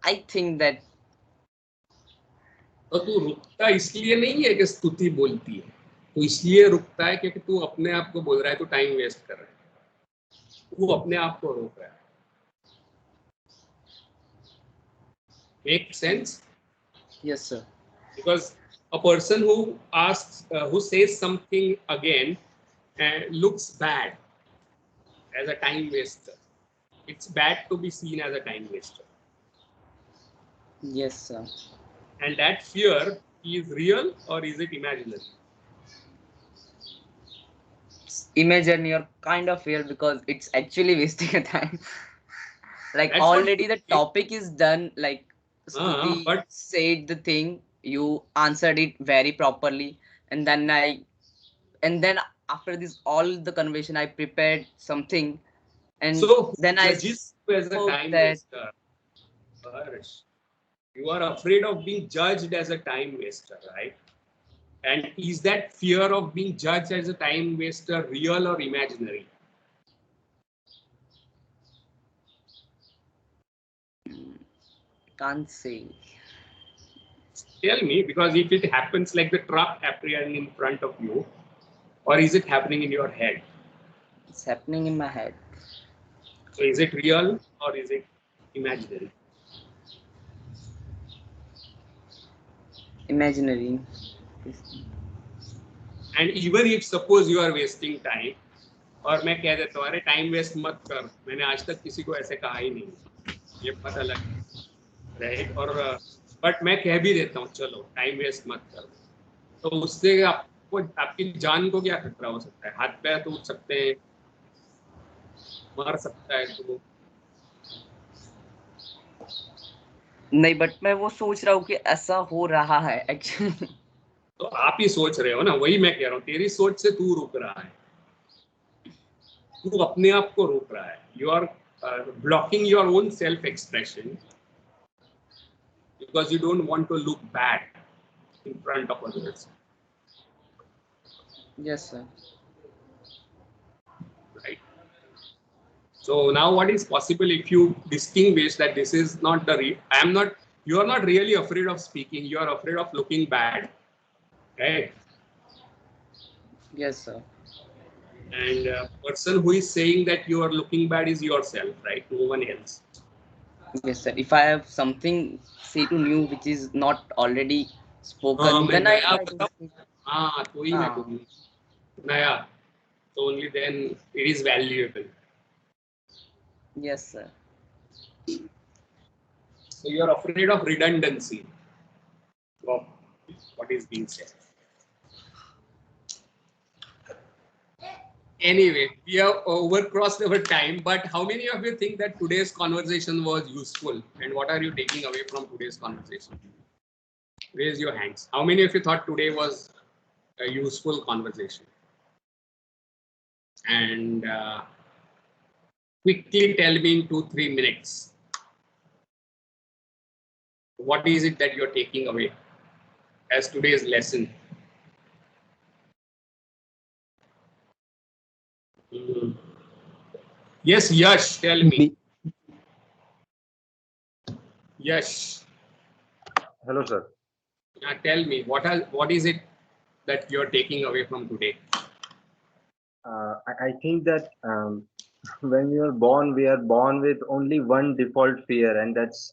I think that तो तू रुकता इसलिए नहीं है कि स्तुति बोलती है, तो इसलिए रुकता है क्योंकि तू अपने आप को बोल रहा है तू टाइम वेस्ट कर रहा है, तू अपने आप को रोक रहा है. Make sense? Yes sir. Because a person who asks, who says something again looks bad as a time waster. It's bad to be seen as a time waster. Yes sir. And that fear is real or is it imaginary? It's imaginary or kind of real, because it's actually wasting a time. Like that's already the topic is done, like Stuti said the thing, you answered it very properly, and then after this all the conversation I prepared something, and so then I just as a time waster. You are afraid of being judged as a time waster, right? And is that fear of being judged as a time waster real or imaginary? Can't say. Tell me, because if it happens like the truck appearing in front of you, or is it happening in your head? It's happening in my head. So is it real or is it imaginary? Imaginary. And even if suppose you are wasting time, और मैं कह देता हूँ अरे time waste मत कर, मैंने आज तक किसी को ऐसे कहा ही नहीं, ये पता लगे, राइट। और बट मैं कह भी देता हूँ चलो टाइम वेस्ट मत कर, तो उससे आपको आपकी जान को क्या खतरा हो सकता है? हाथ पैर टूट सकते हैं, मर सकता है तो। नहीं, बट मैं वो सोच रहा हूँ कि ऐसा हो रहा है एक्चुअली। तो आप ही सोच रहे हो ना, वही मैं कह रहा हूँ, तेरी सोच से तू रुक रहा है, तू अपने आप को रोक रहा है। You are blocking your own self expression because you don't want to look bad in front of others. Yes, sir. Right. So now what is possible if you distinguish that this is not the you are not really afraid of speaking, you are afraid of looking bad, right? Yes, sir. And a person who is saying that you are looking bad is yourself, right? No one else. Yes, sir. If I have something say to you which is not already spoken, then I try to speak. तो ही मैं कहूँ नया, so only then it is valuable. Yes, sir. So you are afraid of redundancy of what is being said. Anyway, we have overcrossed our time, but how many of you think that today's conversation was useful? And what are you taking away from today's conversation? Raise your hands. How many of you thought today was a useful conversation? And quickly tell me in 2-3 minutes, what is it that you're taking away as today's lesson? Yes, Yash, tell me. Yash. Hello, sir. Tell me, what is it that you're taking away from today? I think that when we are born with only one default fear, and that's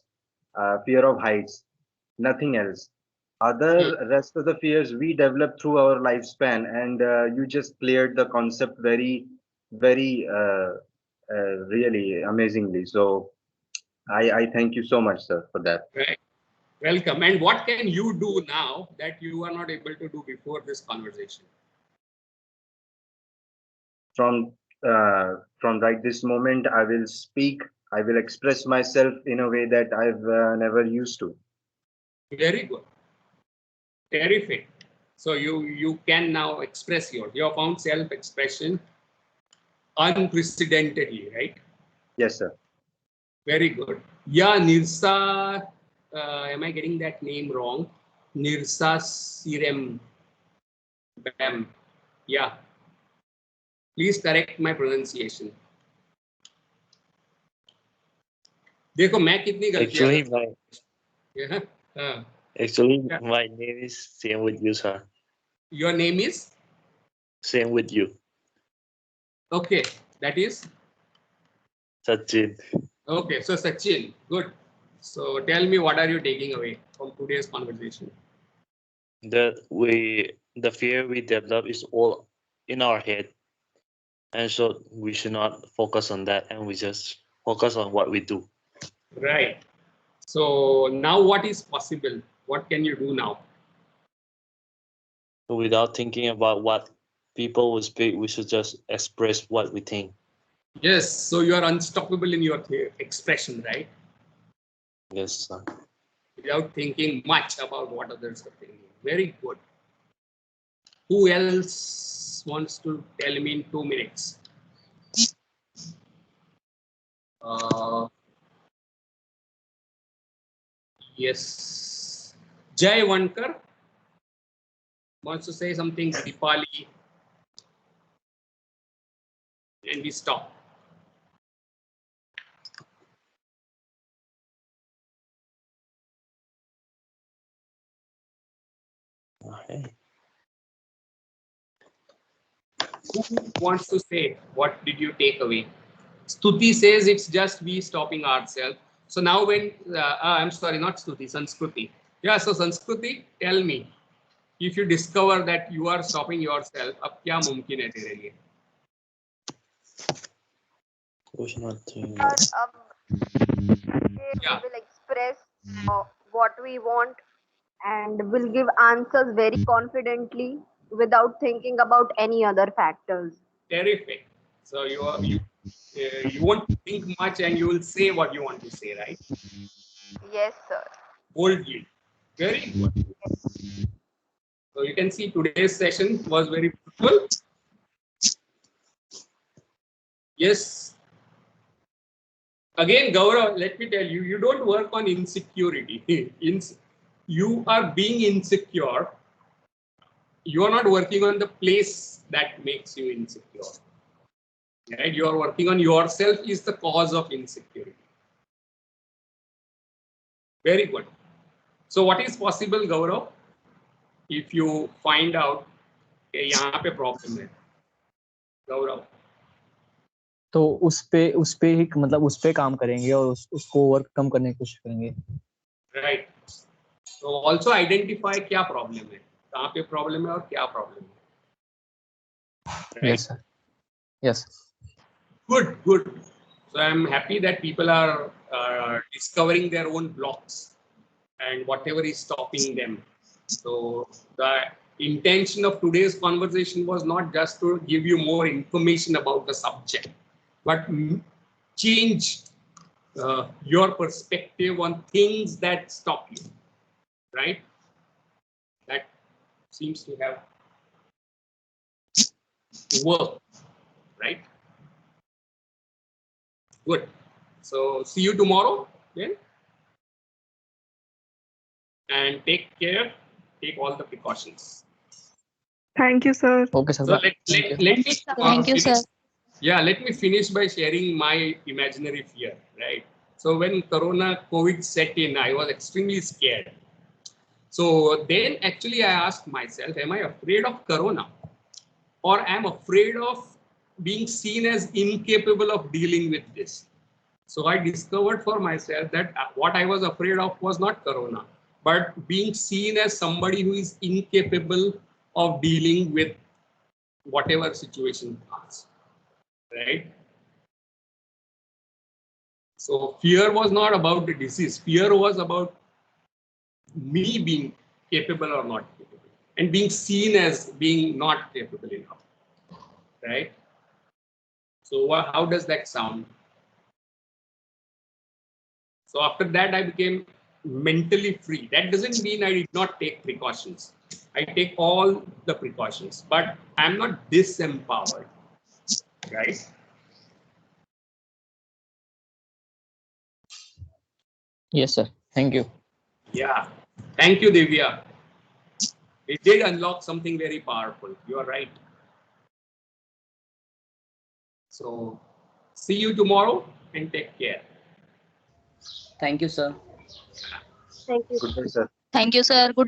fear of heights, nothing else. Other rest of the fears we develop through our lifespan, and you just cleared the concept very, very really amazingly. So I thank you so much, sir, for that. Right. Welcome. And what can you do now that you are not able to do before this conversation? From right this moment, I will speak. I will express myself in a way that I've never used to. Very good. Terrific. So you can now express you have found self-expression unprecedentedly, right? Yes, sir. Very good. Yeah, Nirsa, am I getting that name wrong? Nirsa Sirem Bam. Yeah. Please correct my pronunciation. देखो मैं कितनी गलतियां Actually, my name is same with you, sir. Your name is? Same with you. Okay, that is? Sachin. Okay, so Sachin, good. So tell me, what are you taking away from today's conversation? The fear we develop is all in our head. And so we should not focus on that, and we just focus on what we do. Right. So now what is possible? What can you do now? Without thinking about what people will speak, we should just express what we think. Yes, so you are unstoppable in your expression, right? Yes, sir. Without thinking much about what others are thinking. Very good. Who else wants to tell me in 2 minutes? Yes. Jai Vankar wants to say something, Dipali, and we stop. Okay. Who wants to say what did you take away? Stuti says it's just we stopping ourselves. So now when, I'm sorry, not Stuti, Sanskruti. Yeah, so Sanskruti, tell me, if you discover that you are stopping yourself, अब क्या मुमकिन है तेरे लिए? We will express what we want and will give answers very confidently without thinking about any other factors. Terrific. So you won't think much and you will say what you want to say, right? Yes, sir. Boldly. Very good. So you can see today's session was very fruitful. Yes. Again, Gaurav, let me tell you, you don't work on insecurity. You are being insecure. You are not working on the place that makes you insecure. Right? You are working on yourself is the cause of insecurity. Very good. So what is possible, Gaurav, if you find out कि यहाँ पे problem है, Gaurav? तो उस पे ही मतलब उस पे काम करेंगे और उसको ओवरकम करने की कोशिश करेंगे. Right. So also identify क्या problem है, कहाँ पे problem है और क्या problem है. Right? Yes, sir. Yes. Good, good. So I'm happy that people are discovering their own blocks and whatever is stopping them. So the intention of today's conversation was not just to give you more information about the subject, but change your perspective on things that stop you, right? That seems to have worked, right? Good. So see you tomorrow then. And take care, take all the precautions. Thank you, sir. Okay, sir. So let me Thank you, sir. Yeah, let me finish by sharing my imaginary fear, right? So when COVID set in, I was extremely scared. So then actually I asked myself, am I afraid of Corona? Or am afraid of being seen as incapable of dealing with this? So I discovered for myself that what I was afraid of was not Corona, but being seen as somebody who is incapable of dealing with whatever situation comes, right? So fear was not about the disease. Fear was about me being capable or not capable and being seen as being not capable enough, right? So how does that sound? So after that, I became mentally free. That doesn't mean I did not take precautions. I take all the precautions, but I'm not disempowered, right? Yes, sir. Thank you. Yeah. Thank you, Divya. It did unlock something very powerful. You are right. So see you tomorrow and take care. Thank you, sir. Thank you. Good day, sir. Thank you, sir. Good